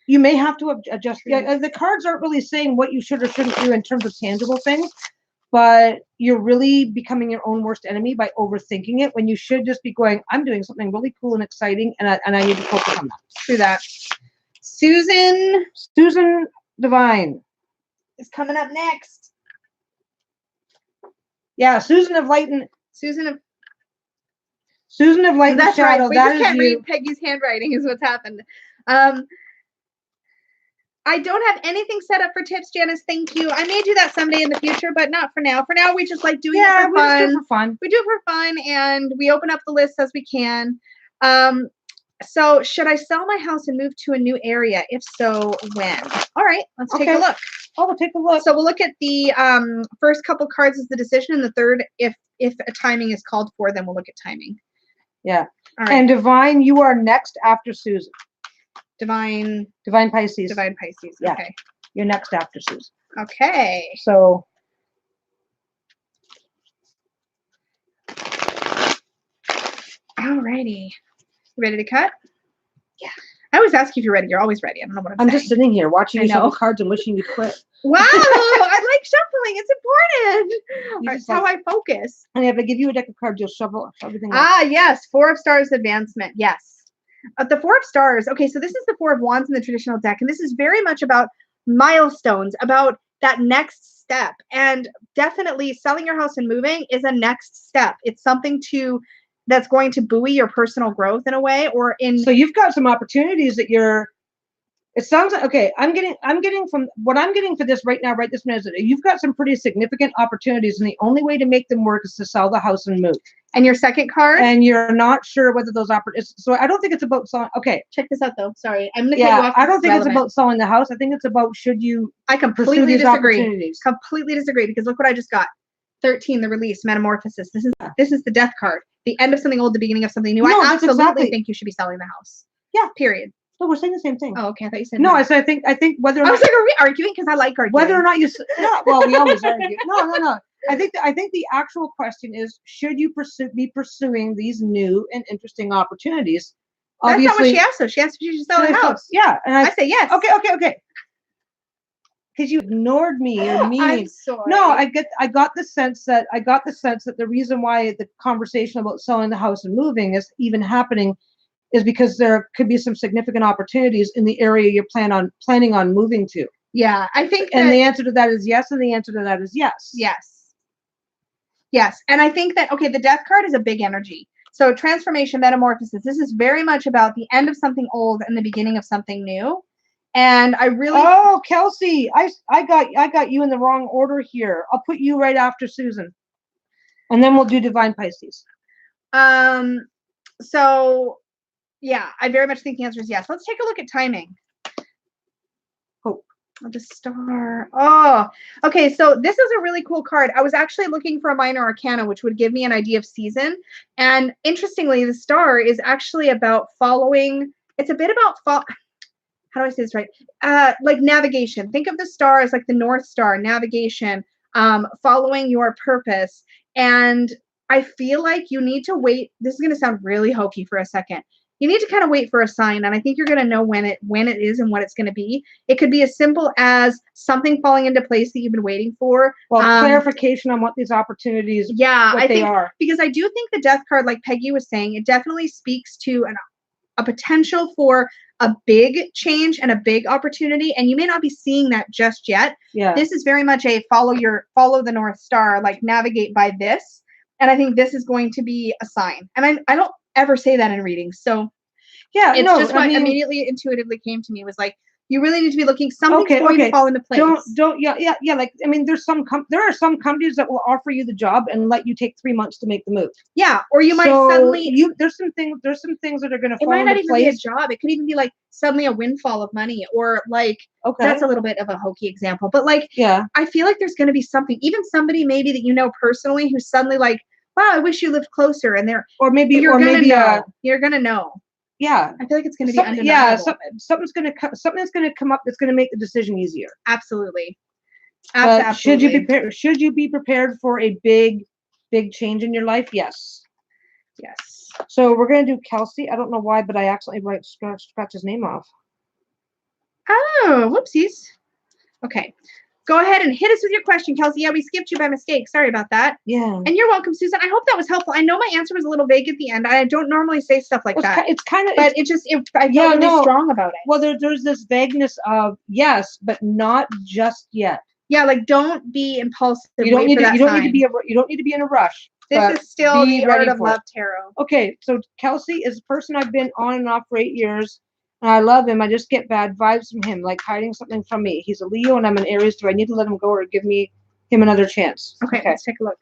you may have to adjust. Yeah, the cards aren't really saying what you should or shouldn't do in terms of tangible things, but you're really becoming your own worst enemy by overthinking it when you should just be going, I'm doing something really cool and exciting, and I need to focus on that. True that. Susan Divine is coming up next. Yeah, Susan of Light and Susan of Light and Shadow. Right. We just can't read Peggy's handwriting is what's happened. I don't have anything set up for tips, Janice. Thank you. I may do that someday in the future, but not for now. For now, we just like doing it for fun. We do it for fun. We do it for fun, and we open up the list as we can. So should I sell my house and move to a new area? If so, when? All right, let's take a look. Oh, we'll take a look. So we'll look at the first couple cards as the decision, and the third, if a timing is called for, then we'll look at timing. Yeah. All right. And Divine, you are next after Susan. Divine Pisces. Divine Pisces. Yeah. Okay. You're next after Susan. Okay. So. Alrighty. Ready to cut? Yeah. I always ask you if you're ready. You're always ready. I don't know what I'm saying. Just sitting here watching you shuffle cards and wishing you'd quit. Wow. I like shuffling. It's important. That's how I focus. And if I give you a deck of cards, you'll shuffle everything. Yes. 4 of Stars advancement. Yes. The 4 of Stars. Okay, so this is the 4 of Wands in the traditional deck, and this is very much about milestones, about that next step. And definitely selling your house and moving is a next step. It's something that's going to buoy your personal growth in a way, or in. So you've got some opportunities that you're. It sounds like, okay, I'm getting from what I'm getting for this right now, right this minute, you've got some pretty significant opportunities, and the only way to make them work is to sell the house and move. And your second card? And you're not sure whether those opportunities, so I don't think it's about selling. Okay. Check this out though. Sorry. I'm going to cut you off. I don't think it's about selling the house. I think it's about I completely disagree. Completely disagree, because look what I just got. 13, the release, metamorphosis. This is the death card. The end of something old, the beginning of something new. I absolutely think you should be selling the house. Yeah. Period. No, we're saying the same thing. Oh, okay. I thought you said no. I said I think whether or not. I was like, are we arguing? Because I like arguing. Whether or not you. Well, we always argue. No. I think the actual question is, should you be pursuing these new and interesting opportunities? That's not what she asked. So she asked if you should sell the house. Yeah, and I say yes. Okay. Because you ignored me. I'm sorry. No, I got the sense that the reason why the conversation about selling the house and moving is even happening is because there could be some significant opportunities in the area you're planning on moving to. Yeah, I think. And the answer to that is yes, and the answer to that is yes. Yes, and I think that the Death card is a big energy. So transformation, metamorphosis. This is very much about the end of something old and the beginning of something new. And I really. Oh, Kelsey, I got you in the wrong order here. I'll put you right after Susan, and then we'll do Divine Pisces. So. Yeah, I very much think the answer is yes. Let's take a look at timing. Oh, the star. Oh, okay. So this is a really cool card. I was actually looking for a minor arcana, which would give me an idea of season. And interestingly, the star is actually about following. It's a bit about how do I say this right? Like navigation. Think of the star as like the North Star, navigation, following your purpose. And I feel like you need to wait. This is going to sound really hokey for a second. You need to kind of wait for a sign, and I think you're going to know when it is and what it's going to be. It could be as simple as something falling into place that you've been waiting for. Well, clarification on what these opportunities are. Because I do think the Death card, like Peggy was saying, it definitely speaks to a potential for a big change and a big opportunity, and you may not be seeing that just yet. Yeah. This is very much a follow the North Star, like navigate by this, and I think this is going to be a sign. And I don't ever say that in readings. So yeah, it's just what immediately intuitively came to me was like, you really need to be looking something's going to fall into place. Yeah. Like, I mean, there are some companies that will offer you the job and let you take 3 months to make the move. Yeah. Or you might suddenly there's some things that are going to fall into place. It might not even be a job. It could even be like suddenly a windfall of money, or like, that's a little bit of a hokey example, but like, yeah, I feel like there's going to be something, even somebody maybe that you know personally who's suddenly like, wow, I wish you lived closer, and you're gonna know. Yeah. I feel like it's going to be undeniable. Yeah, something's going to come up that's going to make the decision easier. Absolutely. But should you be prepared for a big change in your life? Yes. Yes. So we're going to do Kelsey. I don't know why, but I accidentally scratch his name off. Oh, whoopsies. Okay. Go ahead and hit us with your question, Kelsey. Yeah, we skipped you by mistake. Sorry about that. Yeah. And you're welcome, Susan. I hope that was helpful. I know my answer was a little vague at the end. I don't normally say stuff like that. It's kind of, but I felt really strong about it. Well, there's this vagueness of yes, but not just yet. Yeah, like don't be impulsive. You don't need to be in a rush. This is still the Art of Love Tarot. Okay, so Kelsey is a person I've been on and off for 8 years. And I love him. I just get bad vibes from him, like hiding something from me. He's a Leo and I'm an Aries. Do I need to let him go or give him another chance? Okay, let's take a look.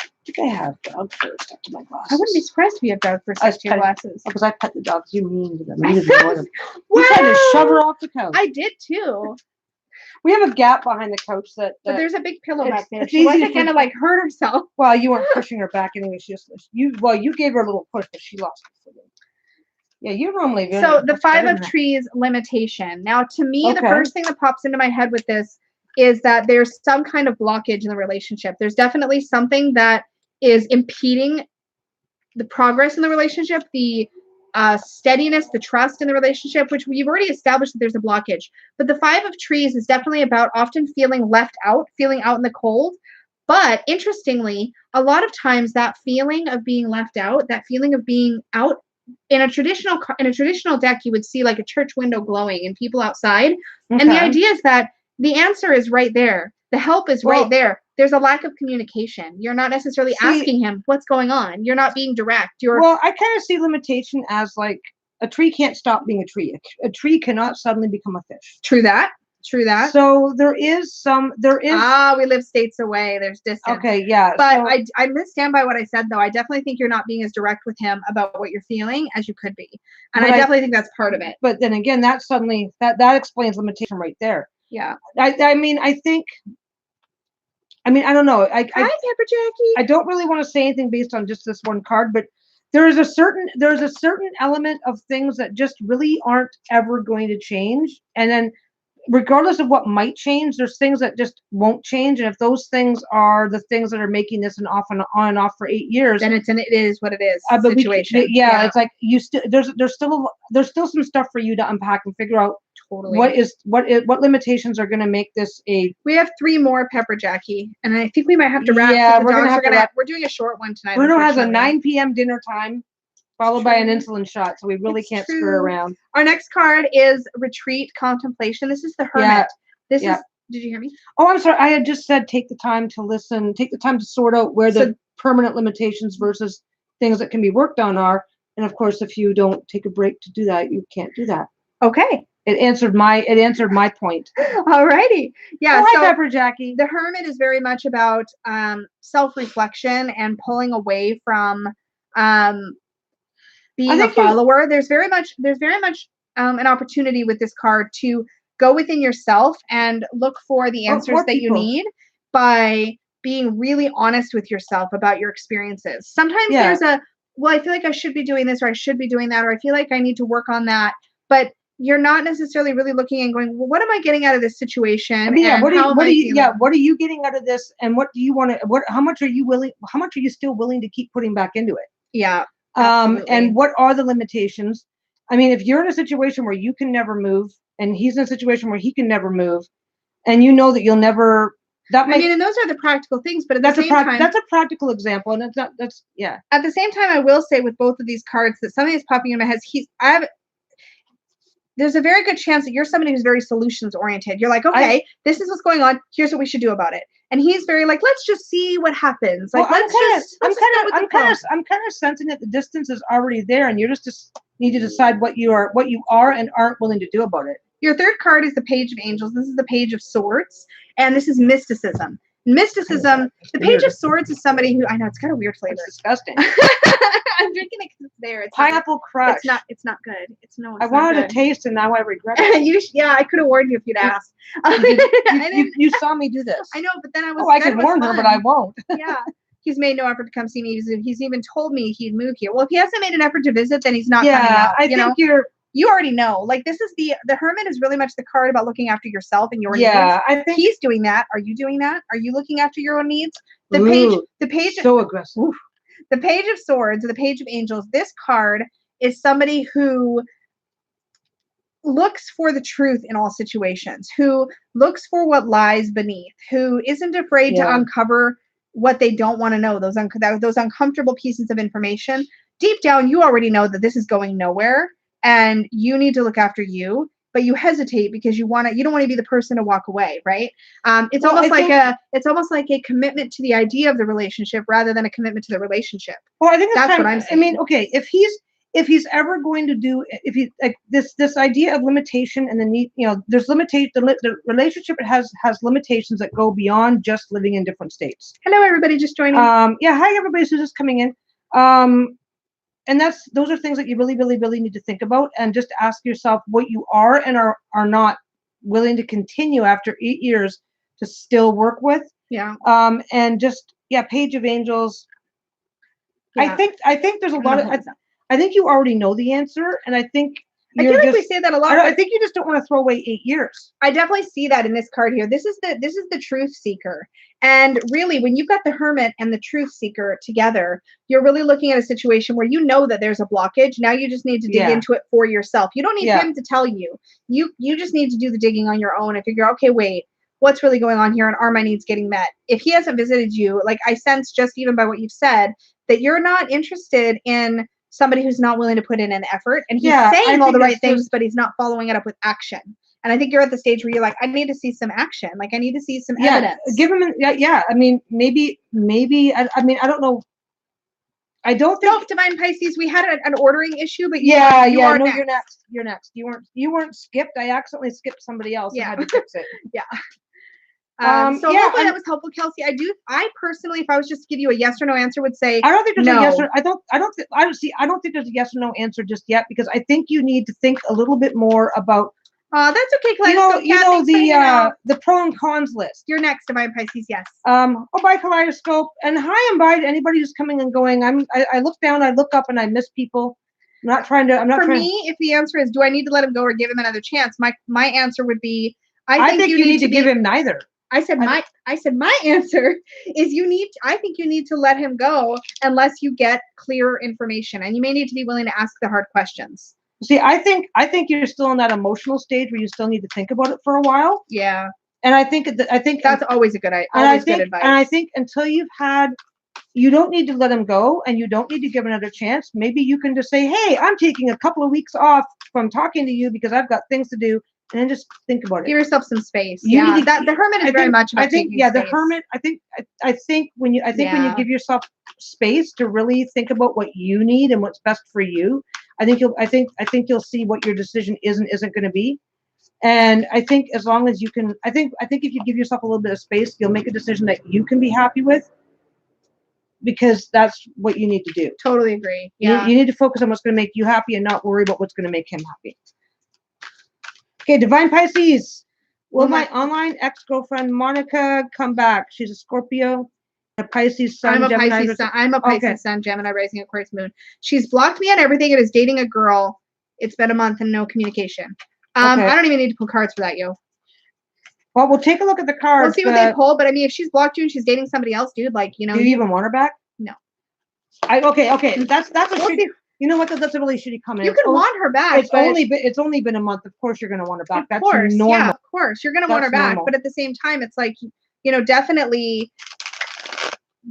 I think I have dog fur stuck to my glasses. I wouldn't be surprised if you have dog fur stuck to your glasses. Because I pet the dogs. You mean to them. You tried to shove her off the couch. I did too. We have a gap behind the couch but there's a big pillow back there. She wasn't gonna like hurt herself. Well, you weren't pushing her back anyway. You gave her a little push, but she lost her footing. Yeah, you normally do. So the 5 of Trees limitation. Now, to me, the first thing that pops into my head with this is that there's some kind of blockage in the relationship. There's definitely something that is impeding the progress in the relationship, the steadiness, the trust in the relationship, which we've already established that there's a blockage. But the 5 of Trees is definitely about often feeling left out, feeling out in the cold. But interestingly, a lot of times that feeling of being left out, that feeling of being out in a traditional deck, you would see like a church window glowing and people outside. Okay. And the idea is that the answer is right there. The help is right there. There's a lack of communication. You're not necessarily asking him what's going on. You're not being direct. Well, I kind of see limitation as like a tree can't stop being a tree. A tree cannot suddenly become a fish. True that. So there is. We live states away. There's distance. Okay, yeah. But so, I stand by what I said, though. I definitely think you're not being as direct with him about what you're feeling as you could be. And I definitely think that's part of it. But then again, that explains limitation right there. Yeah. I don't know. Hi, Pepper Jackie. I don't really want to say anything based on just this one card, but there's a certain element of things that just really aren't ever going to change. And then regardless of what might change, there's things that just won't change. And if those things are the things that are making this an on and off for 8 years, then it is what it is. Situation. It's like there's still some stuff for you to unpack and figure out. Totally. What limitations are going to make this a? We have 3 more, Pepper Jackie, and I think we might have to wrap. Yeah, we're doing a short one tonight. Bruno has a 9 p.m. dinner time, followed by an insulin shot, so we really can't screw around. Our next card is Retreat Contemplation. This is the Hermit. Did you hear me? Oh, I'm sorry. I had just said take the time to listen, take the time to sort out where the permanent limitations versus things that can be worked on are. And of course, if you don't take a break to do that, you can't do that. Okay. It answered my point. Alrighty. Yeah. Hi, Pepper Jackie. The Hermit is very much about self-reflection and pulling away from being a follower. There's very much an opportunity with this card to go within yourself and look for the answers that you need by being really honest with yourself about your experiences. Sometimes there's I feel like I should be doing this, or I should be doing that, or I feel like I need to work on that. But you're not necessarily really looking and going, well, what am I getting out of this situation? What are you getting out of this? And what do you want to, how much are you still willing to keep putting back into it? Yeah. And what are the limitations? I mean, if you're in a situation where you can never move and he's in a situation where he can never move and you know that you'll never, and those are the practical things, but at the same time, that's a practical example. And At the same time, I will say with both of these cards that something is popping in my head. There's a very good chance that you're somebody who's very solutions oriented. You're like, okay, this is what's going on. Here's what we should do about it. And he's very like, let's just see what happens. Like, I'm kind of sensing that the distance is already there, and you just need to decide what you are and aren't willing to do about it. Your third card is the Page of Angels. This is the Page of Swords, and this is mysticism. The Page of Swords is somebody who, I know it's got a weird flavor. It's disgusting. I'm drinking it because it's there. It's Pineapple Crush. It's not good. It's no. It's I wanted to taste, and now I regret it. Yeah, I could have warned you if you'd asked. You saw me do this. I know, but then I was. Oh, I could warn her, but I won't. Yeah. He's made no effort to come see me. He's even told me he'd move here. Well, if he hasn't made an effort to visit, then he's not coming out. I think you already know. Like, this is the Hermit is really much the card about looking after yourself and your needs. I think he's doing that. Are you doing that? Are you looking after your own needs? The page so aggressive. The Page of Swords, the Page of Angels. This card is somebody who looks for the truth in all situations, who looks for what lies beneath, who isn't afraid to uncover what they don't want to know, those uncomfortable pieces of information. Deep down, you already know that this is going nowhere and you need to look after you, but you hesitate because you don't want to be the person to walk away, right? It's almost like a commitment to the idea of the relationship rather than a commitment to the relationship. Well, I think that's what I'm saying. I mean, okay, if he's ever going to do, if he like this idea of limitation and the need, there's limitation. The relationship has limitations that go beyond just living in different states. Hello, everybody, just joining. Hi, everybody who's just coming in. And those are things that you really, really, really need to think about and just ask yourself what you are and are not willing to continue after 8 years to still work with. Yeah. And just Page of Angels. Yeah. I think there's a lot of. I think you already know the answer, and I think I feel like we say that a lot. I think you just don't want to throw away 8 years. I definitely see that in this card here. This is the truth seeker, and really, when you've got the Hermit and the truth seeker together, you're really looking at a situation where you know that there's a blockage. Now you just need to dig into it for yourself. You don't need him to tell you. You just need to do the digging on your own and figure out, okay, wait, what's really going on here, and are my needs getting met? If he hasn't visited you, like I sense just even by what you've said, that you're not interested in somebody who's not willing to put in an effort, and he's saying all the right things, but he's not following it up with action. And I think you're at the stage where you're like, I need to see some action. Like, I need to see some evidence. Give him, I mean, maybe, I mean, I don't know. I don't think. No, Divine Pisces, we had an ordering issue, but you're next. You're next. You weren't skipped. I accidentally skipped somebody else and had to fix it. Hopefully that was helpful, Kelsey. I personally, if I was just to give you a yes or no answer, would say I don't think there's a yes or I don't think there's a yes or no answer just yet, because I think you need to think a little bit more about. That's okay, Kaleidoscope. The pro and cons list. You're next, Divine Pisces. Yes. Bye, Kaleidoscope, and hi and bye to anybody who's coming and going. I look down, I look up, and I miss people. I'm not trying to. For me, if the answer is, do I need to let him go or give him another chance? My answer would be, I think you need to give him neither. I said my answer is I think you need to let him go unless you get clear information, and you may need to be willing to ask the hard questions. See, I think you're still in that emotional stage where you still need to think about it for a while. Yeah. And I think that's always a good idea. Good advice. And I think until you don't need to let him go, and you don't need to give another chance. Maybe you can just say, hey, I'm taking a couple of weeks off from talking to you because I've got things to do. And then just think about it. Give yourself some space. The Hermit is very much about taking space. The Hermit. I think when you give yourself space to really think about what you need and what's best for you, I think you'll see what your decision is and isn't going to be. And I think as long as you can, I think if you give yourself a little bit of space, you'll make a decision that you can be happy with, because that's what you need to do. Totally agree. Yeah. You need to focus on what's going to make you happy and not worry about what's going to make him happy. Okay, Divine Pisces. Will my online ex-girlfriend Monica come back? She's a Scorpio, a Pisces sun. I'm a Pisces sun, Gemini rising, Aquarius moon. She's blocked me on everything and is dating a girl. It's been a month and no communication. I don't even need to pull cards for that, yo. Well, we'll take a look at the cards. We'll see what they pull, but I mean, if she's blocked you and she's dating somebody else, dude, like, do you even want her back? No. Okay. That's a you know what? That's a really shitty comment. You could want her back. It's only been a month. Of course, you're going to want her back. That's normal. Yeah, of course, you're going to want her back. But at the same time, it's like, definitely,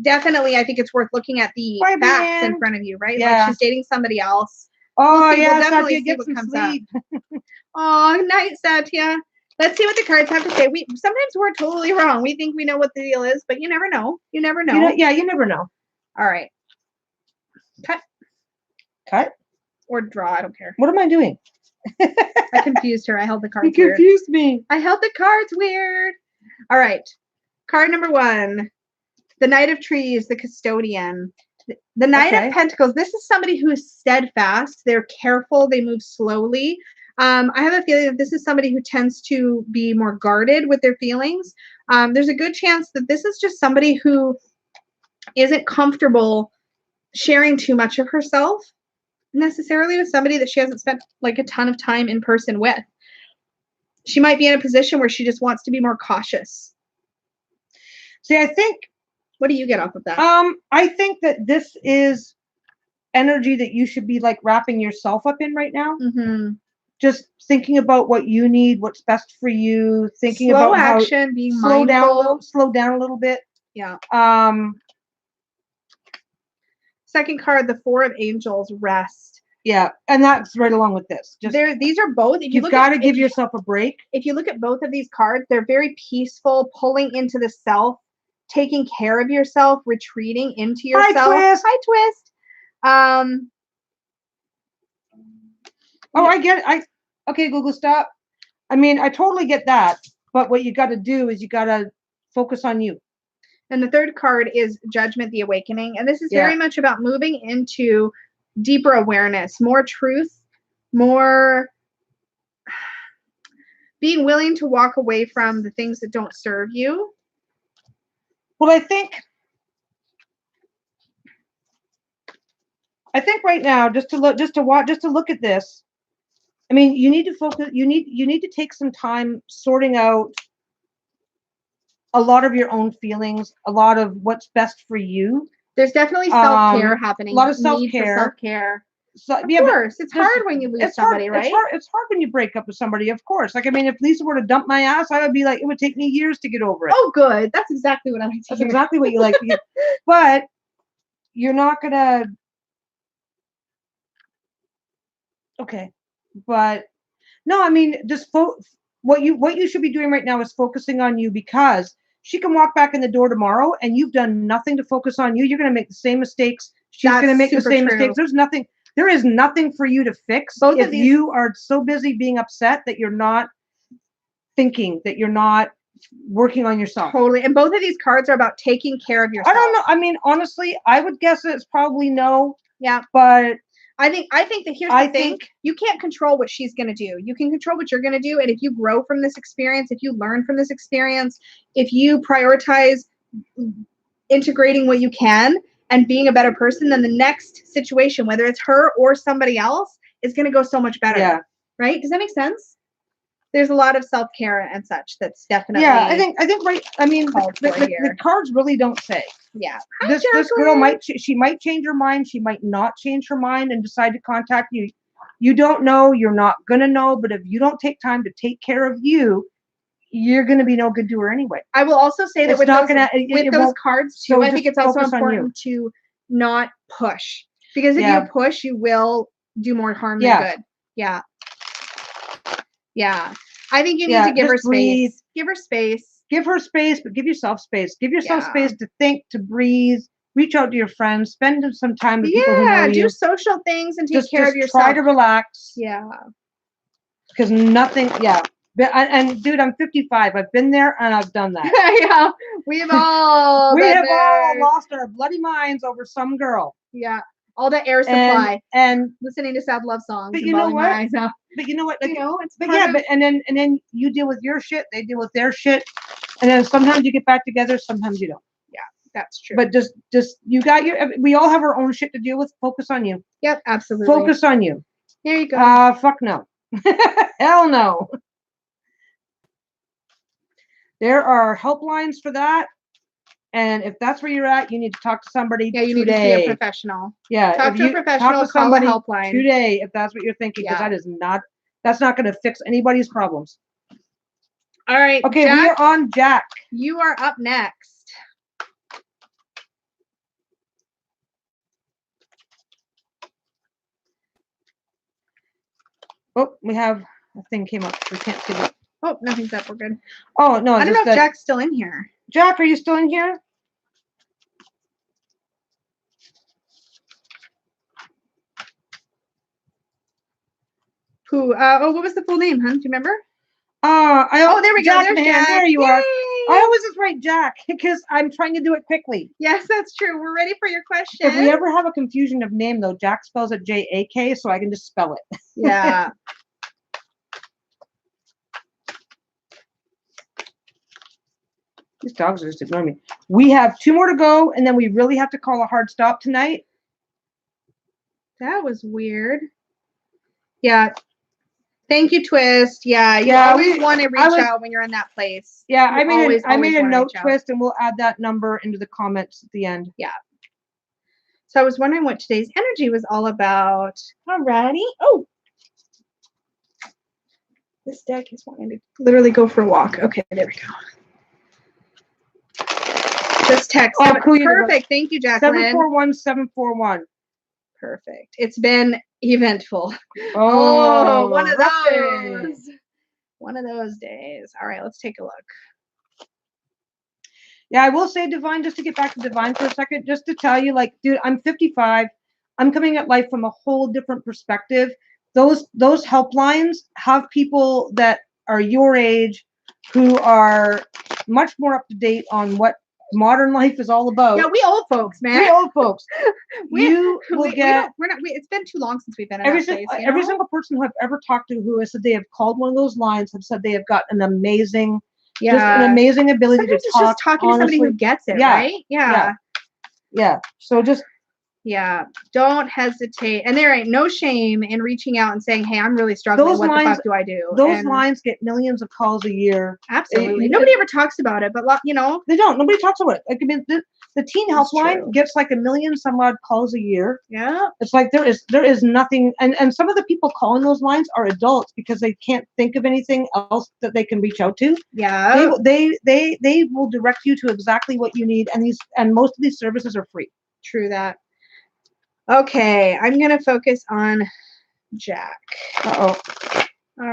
I think it's worth looking at the facts in front of you, right? Yeah. Like, she's dating somebody else. We'll definitely see what comes up. Oh, night, Satya. Let's see what the cards have to say. Sometimes we're totally wrong. We think we know what the deal is, but you never know. You never know. You never know. All right. Cut? Or draw. I don't care. What am I doing? I confused her. I held the cards weird. You confused me. I held the cards weird. All right. Card number 1. The Knight of Trees, the Custodian. The Knight of Pentacles. This is somebody who is steadfast. They're careful. They move slowly. I have a feeling that this is somebody who tends to be more guarded with their feelings. There's a good chance that this is just somebody who isn't comfortable sharing too much of herself necessarily with somebody that she hasn't spent like a ton of time in person with. She might be in a position where she just wants to be more cautious. See, I think, what do you get off of that? I think that this is energy that you should be like wrapping yourself up in right now. Mm-hmm. Just thinking about what you need, what's best for you, thinking slow about action, how being slow mindful. slow down a little bit. Yeah. Second card, the Four of Angels, rest. Yeah, and that's right along with this. Just these are both. If you've got to give yourself a break. If you look at both of these cards, they're very peaceful, pulling into the self, taking care of yourself, retreating into yourself. Hi, Twist. Oh, I get it. Okay, Google, stop. I mean, I totally get that. But what you got to do is you got to focus on you. And the third card is Judgment, the Awakening. And this is very much about moving into deeper awareness, more truth, more being willing to walk away from the things that don't serve you. Well, I think right now, just to look at this, I mean, you need to focus. You need to take some time sorting out a lot of your own feelings, a lot of what's best for you. There's definitely self-care happening. A lot of self-care. Self-care. So, of course, it's hard when you lose somebody, right? It's hard when you break up with somebody, of course. Like, I mean, if Lisa were to dump my ass, I would be like, it would take me years to get over it. Oh, good. That's exactly what I like to hear. That's exactly what you like to hear. But you're not gonna. Okay, but no, I mean, just what you should be doing right now is focusing on you, because she can walk back in the door tomorrow and you've done nothing to focus on you. You're going to make the same mistakes. She's going to make the same mistakes. There is nothing for you to fix. If you are so busy being upset that you're not thinking, that you're not working on yourself. Totally. And both of these cards are about taking care of yourself. I don't know. I mean, honestly, I would guess it's probably no. Yeah. But I think that here's the thing. You can't control what she's going to do. You can control what you're going to do. And if you grow from this experience, if you learn from this experience, if you prioritize integrating what you can and being a better person, then the next situation, whether it's her or somebody else, is going to go so much better. Yeah. Right? Does that make sense? There's a lot of self-care and such that's definitely. Yeah, I think right. I mean, the cards really don't say. Yeah. This girl might change her mind. She might not change her mind and decide to contact you. You don't know. You're not gonna know. But if you don't take time to take care of you, you're gonna be no good to her anyway. I will also say that with those cards too, I think it's also important to not push, because if you push, you will do more harm than good. Yeah. Yeah. I think you need to give her space. Give her space. Give her space, but give yourself space. Give yourself space to think, to breathe. Reach out to your friends. Spend some time with people who know you. Do social things and take care of yourself. Try to relax. Yeah. Because nothing. Yeah. And dude, I'm 55. I've been there and I've done that. Yeah. We have all lost our bloody minds over some girl. Yeah. All the air supply and listening to sad love songs. But you know what? But you know what? Like, and then you deal with your shit. They deal with their shit, and then sometimes you get back together. Sometimes you don't. Yeah, that's true. But just you got your. We all have our own shit to deal with. Focus on you. Yep, absolutely. Focus on you. There you go. Fuck no. Hell no. There are helplines for that. And if that's where you're at, you need to talk to somebody today. You need to see a professional. Yeah. Talk to a professional, call a helpline. Today, if that's what you're thinking, because that's not going to fix anybody's problems. All right. Okay, Jack, we are on Jack. You are up next. Oh, we have a thing came up. We can't see it. Oh, nothing's up. We're good. Oh, no. I don't know if Jack's still in here. Jack, are you still in here? Who? What was the full name, huh? Do you remember? There we go. There's Jack. There you are. I always just write Jack because I'm trying to do it quickly. Yes, that's true. We're ready for your question. If we ever have a confusion of name, though, Jack spells it J-A-K, so I can just spell it. Yeah. These dogs are just ignoring me. We have 2 more to go, and then we really have to call a hard stop tonight. That was weird. Yeah. Thank you, Twist. Yeah, you always want to reach out when you're in that place. Yeah, I made a note, Twist, and we'll add that number into the comments at the end. Yeah. So I was wondering what today's energy was all about. Alrighty. Oh. This deck is wanting to literally go for a walk. Okay, there we go. Just text. Oh, cool. Perfect. Thank you, Jacqueline. 741-741. Perfect. It's been eventful. Oh, one of those. One of those days. All right, let's take a look. Yeah, I will say, Divine, just to get back to Divine for a second, just to tell you, like, dude, I'm 55. I'm coming at life from a whole different perspective. Those helplines have people that are your age who are much more up to date on what modern life is all about. Yeah, we old folks, man. We old folks. It's been too long since we've been in that place. Every single person who I've ever talked to who has said they have called one of those lines have said they have got an amazing, just an amazing ability Sometimes to it's just talking to somebody who gets it, right? Yeah. So just. Yeah, don't hesitate. And there ain't no shame in reaching out and saying, hey, I'm really struggling. What the fuck do I do? Those lines get millions of calls a year. Absolutely. Nobody ever talks about it, but you know. They don't. Nobody talks about it. Like, I mean, the teen helpline gets like 1 million some odd calls a year. Yeah. It's like there is nothing. And some of the people calling those lines are adults because they can't think of anything else that they can reach out to. Yeah. They will direct you to exactly what you need. And most of these services are free. True that. Okay, I'm going to focus on Jack. Uh-oh.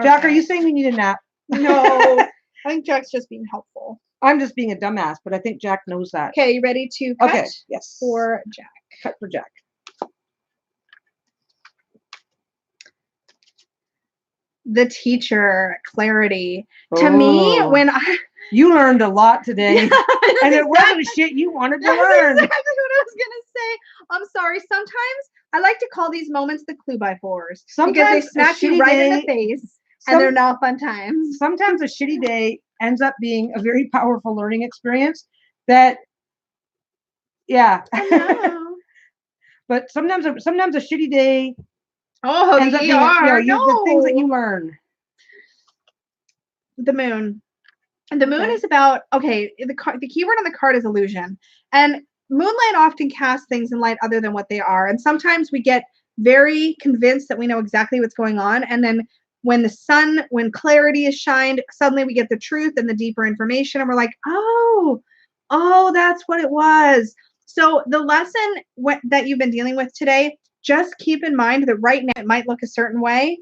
Jack, are you saying we need a nap? No, I think Jack's just being helpful. I'm just being a dumbass, but I think Jack knows that. Okay, you ready to cut? Okay, yes. For Jack. Cut for Jack. The teacher, clarity. To me, when you learned a lot today, and it wasn't shit you wanted to learn. That's exactly what I was gonna say. I'm sorry. Sometimes I like to call these moments the clue by fours because they smack you right in the face, and they're not fun times. Sometimes a shitty day ends up being a very powerful learning experience. That, yeah. I know. But sometimes a shitty day. Oh, ends up being, the things that you learn. The moon. And the moon is about, the keyword on the card is illusion. And moonlight often casts things in light other than what they are. And sometimes we get very convinced that we know exactly what's going on. And then when clarity is shined, suddenly we get the truth and the deeper information. And we're like, oh, that's what it was. So the lesson that you've been dealing with today, just keep in mind that right now it might look a certain way.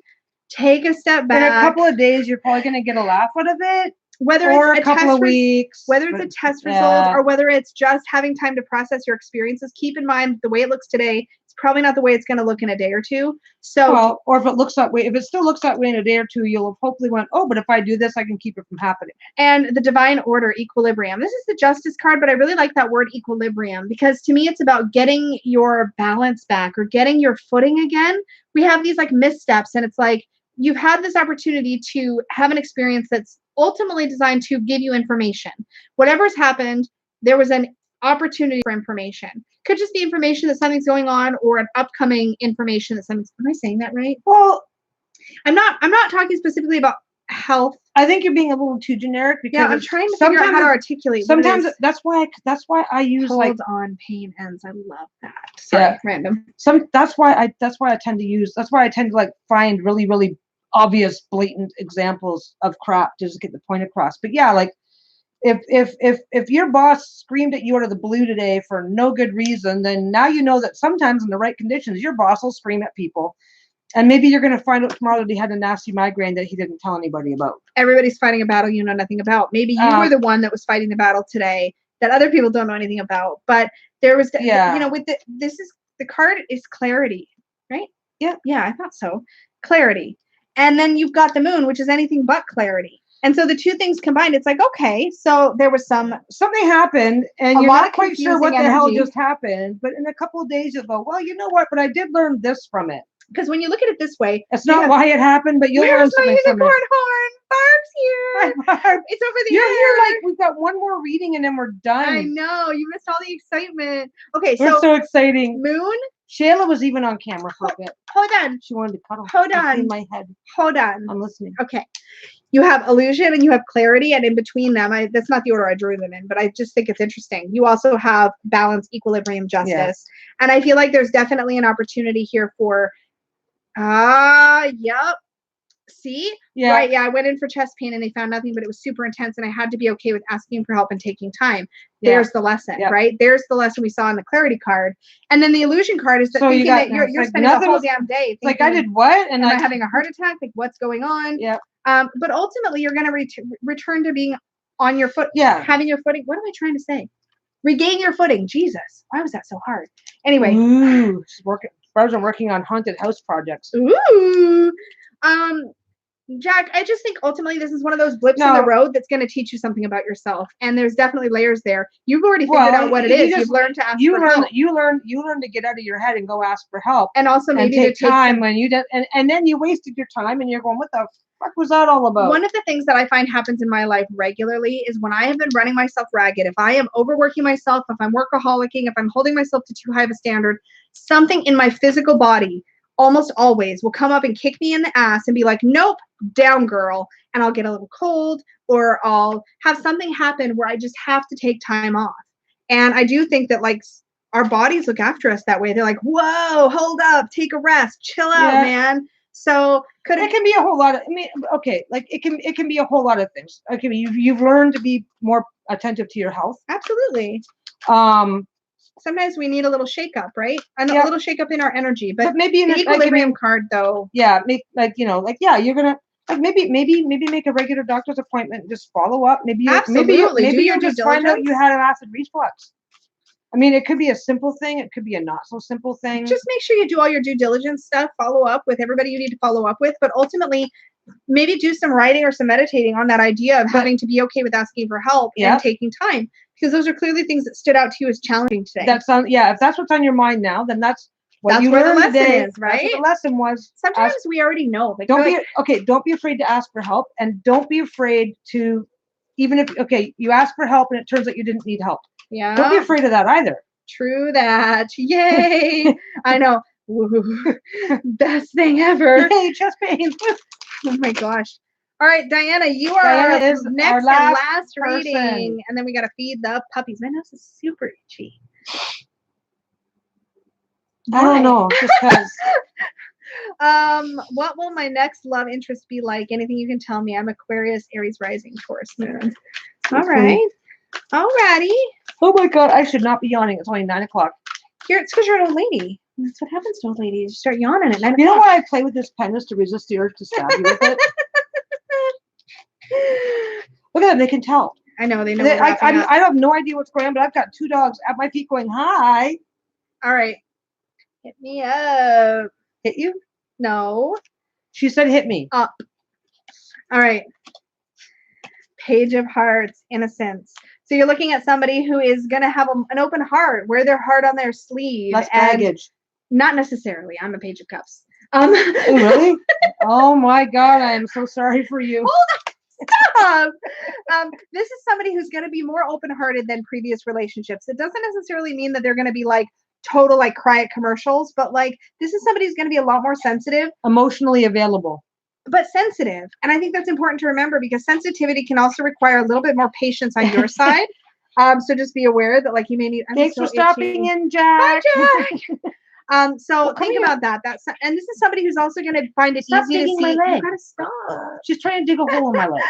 Take a step back. In a couple of days, you're probably going to get a laugh out of it. Whether or it's a couple of weeks. Whether it's a test result or whether it's just having time to process your experiences, keep in mind the way it looks today, it's probably not the way it's going to look in a day or two. So, or if it still looks that way in a day or two, you'll have hopefully went, but if I do this, I can keep it from happening. And the divine order, equilibrium. This is the justice card, but I really like that word equilibrium because to me, it's about getting your balance back or getting your footing again. We have these like missteps and it's like, you've had this opportunity to have an experience that's ultimately designed to give you information. Whatever's happened, there was an opportunity for information. Could just be information that something's going on or an upcoming information that something's, am I saying that right? Well, I'm not talking specifically about health. I think you're being a little too generic because I'm trying to figure out how to articulate. Sometimes that's why I use hold on, pain ends. I love that. Sorry, random. That's why I tend to like find really, really obvious, blatant examples of crap to just get the point across. But yeah, like if your boss screamed at you out of the blue today for no good reason, then now you know that sometimes in the right conditions, your boss will scream at people. And maybe you're going to find out tomorrow that he had a nasty migraine that he didn't tell anybody about. Everybody's fighting a battle you know nothing about. Maybe you were the one that was fighting the battle today that other people don't know anything about. But there was, the card is clarity, right? Yeah. Yeah, I thought so. Clarity. And then you've got the moon, which is anything but clarity. And so the two things combined, it's like, okay, so there was something happened and a you're lot not of quite sure what the confusing hell energy. just happened, but in a couple of days you go, well, you know what, but I did learn this from it. Because when you look at it this way, it's not why it happened, but you'll learn where's my something from unicorn it. horn? Barb's here. Hi, Barb. It's over there. You're here like we've got one more reading and then we're done. I know, you missed all the excitement. Okay, we're so exciting. Moon. Shayla was even on camera for a bit. Hold on. She wanted to cuddle. Hold on. In my head. Hold on. I'm listening. Okay. You have illusion and you have clarity, and in between them, that's not the order I drew them in, but I just think it's interesting. You also have balance, equilibrium, justice. Yes. And I feel like there's definitely an opportunity here for, yep. See? Yeah. Right. Yeah. I went in for chest pain and they found nothing, but it was super intense. And I had to be okay with asking for help and taking time. There's the lesson, right? There's the lesson we saw in the clarity card. And then the illusion card is that thinking that you're spending the whole damn day. Thinking, like I did what? And am I having a heart attack? Like what's going on? Yeah. But ultimately you're going to return to being on your foot. Yeah. Having your footing. What am I trying to say? Regain your footing. Jesus. Why was that so hard? Anyway. Ooh. She's working on haunted house projects. Ooh. Jack, I just think ultimately this is one of those blips in the road that's going to teach you something about yourself, and there's definitely layers there. You've already figured out what it is. You've learned to ask for help. You learn to get out of your head and go ask for help, and also maybe take time when you did, and then you wasted your time, and you're going, what the fuck was that all about? One of the things that I find happens in my life regularly is when I have been running myself ragged, if I am overworking myself, if I'm workaholicing, if I'm holding myself to too high of a standard, something in my physical body almost always will come up and kick me in the ass and be like, nope, down girl. And I'll get a little cold, or I'll have something happen where I just have to take time off. And I do think that like our bodies look after us that way. They're like, whoa, hold up, take a rest, chill out, man. So it can be a whole lot of, okay, like it can be a whole lot of things. Okay, you've learned to be more attentive to your health. Absolutely. Sometimes we need a little shake up, right? A little shake up in our energy. But maybe an equilibrium card though. Yeah, you're gonna maybe make a regular doctor's appointment and just follow up. Maybe you just find out you had an acid reflux. I mean, it could be a simple thing. It could be a not so simple thing. Just make sure you do all your due diligence stuff. Follow up with everybody you need to follow up with. But ultimately, maybe do some writing or some meditating on that idea of having to be okay with asking for help and taking time. Because those are clearly things that stood out to you as challenging today. If that's what's on your mind now, then that's what you learned the lesson today. Is, right? That's what the lesson was. Sometimes we already know. Like, don't be afraid to ask for help, and don't be afraid to, even if you ask for help and it turns out you didn't need help. Yeah. Don't be afraid of that either. True that. Yay. I know. Woo. Best thing ever. Yay, chest pain. Oh my gosh. All right, Diana, you are our next and last reading. And then we got to feed the puppies. My nose is super itchy. I don't know. Just because. What will my next love interest be like? Anything you can tell me? I'm Aquarius, Aries rising, Taurus moon. All right. Alrighty. Oh my God, I should not be yawning. It's only 9 o'clock. It's because you're an old lady. That's what happens to old ladies. You start yawning at 9 o'clock. You know why I play with this pen is to resist the urge to stab you with it? Look at them. They can tell. I know. They know. I have no idea what's going on, but I've got 2 dogs at my feet going, hi. All right. Hit me up. Hit you? No. She said hit me. Up. All right. Page of Hearts, innocence. So you're looking at somebody who is going to have an open heart, wear their heart on their sleeve. Less baggage. Not necessarily. I'm a Page of Cups. Oh, really? Oh my God, I am so sorry for you. Hold on. Stop. This is somebody who's going to be more open-hearted than previous relationships. It doesn't necessarily mean that they're going to be like total like cry at commercials, but like this is somebody who's going to be a lot more sensitive. Emotionally available. But sensitive. And I think that's important to remember because sensitivity can also require a little bit more patience on your side. So just be aware that like you may need. Thanks for stopping in, Jack. Bye, Jack. So think about that. And this is somebody who's also going to find it easy to see. My leg. You gotta stop. She's trying to dig a hole in my leg.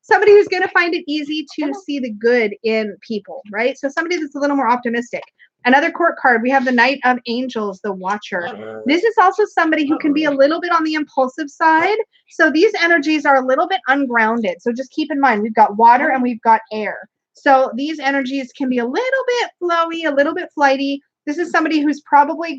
Somebody who's going to find it easy to see the good in people, right? So somebody that's a little more optimistic. Another court card, we have the Knight of Angels, the Watcher. This is also somebody who can be a little bit on the impulsive side. So these energies are a little bit ungrounded. So just keep in mind, we've got water and we've got air. So these energies can be a little bit flowy, a little bit flighty. This is somebody who's probably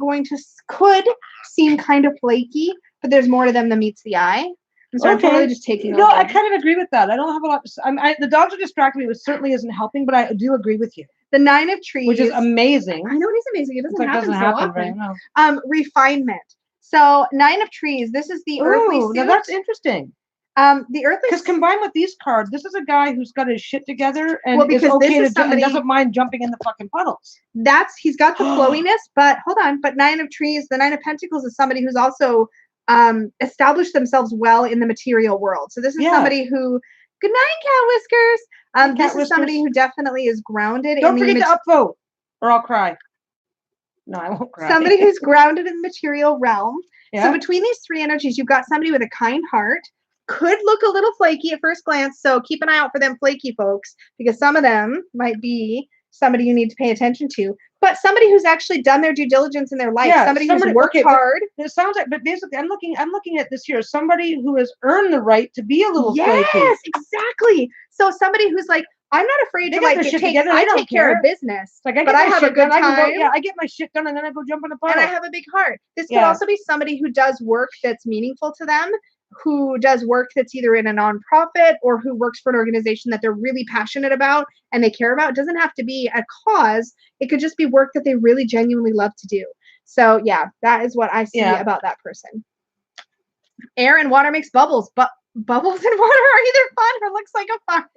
could seem kind of flaky, but there's more to them than meets the eye. I'm sorry, I'm Okay. totally just taking No, over. I kind of agree with that. I don't have a lot to say. The dogs are distracting me, which certainly isn't helping, but I do agree with you. The 9 of trees. Which is amazing. I know it is amazing. It doesn't happen so often. Right? Refinement. So 9 of trees. This is the earthly suit. Now that's interesting. The earthly, because combined with these cards, this is a guy who's got his shit together and well, is okay to and doesn't mind jumping in the fucking puddles. He's got the flowiness, but hold on. But 9 of trees, the 9 of pentacles is somebody who's also established themselves well in the material world. So this is somebody who, good night, Cat Whiskers. This is somebody who definitely is grounded. Don't forget to upvote, or I'll cry. No, I won't cry. Somebody who's grounded in the material realm. Yeah. So between these 3 energies, you've got somebody with a kind heart. Could look a little flaky at first glance, so keep an eye out for them flaky folks, because some of them might be somebody you need to pay attention to. But somebody who's actually done their due diligence in their life, somebody who's worked hard. It sounds like, but basically, I'm looking at this here. Somebody who has earned the right to be a little flaky. Yes, exactly. So somebody who's like, I'm not afraid to like take care of business, but I have a good time. I get my shit done, and then I go jump in the puddle. And I have a big heart. This could also be somebody who does work that's meaningful to them, who does work that's either in a nonprofit or who works for an organization that they're really passionate about and they care about. It doesn't have to be a cause. It could just be work that they really genuinely love to do. So yeah, that is what I see about that person. Air and water makes bubbles, but bubbles and water are either fun or looks like a fart.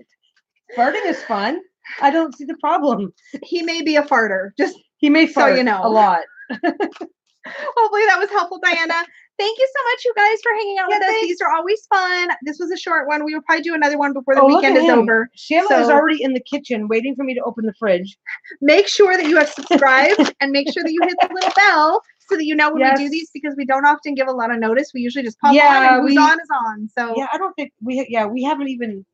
Farting is fun. I don't see the problem. He may be a farter. He may fart a lot. Hopefully that was helpful, Diana. Thank you so much, you guys, for hanging out with us. These are always fun. This was a short one. We will probably do another one before the weekend is over. Shannon is already in the kitchen waiting for me to open the fridge. Make sure that you have subscribed and make sure that you hit the little bell so that you know when we do these, because we don't often give a lot of notice. We usually just pop on and who's on is on. So I don't think we haven't even.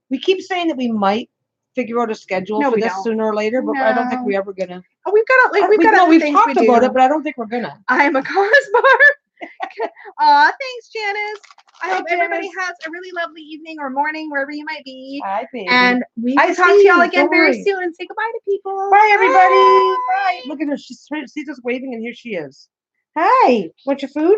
We keep saying that we might figure out a schedule for this sooner or later, but I don't think we're ever gonna. Oh, we've talked about it, but I don't think we're gonna. I am a correspondent. Aw, thanks, Janice. I hope everybody has a really lovely evening or morning, wherever you might be. Hi, baby. And we will talk to y'all again very soon. Say goodbye to people. Bye, everybody. Bye. Look at her. She's us waving, and here she is. Hi. Want your food?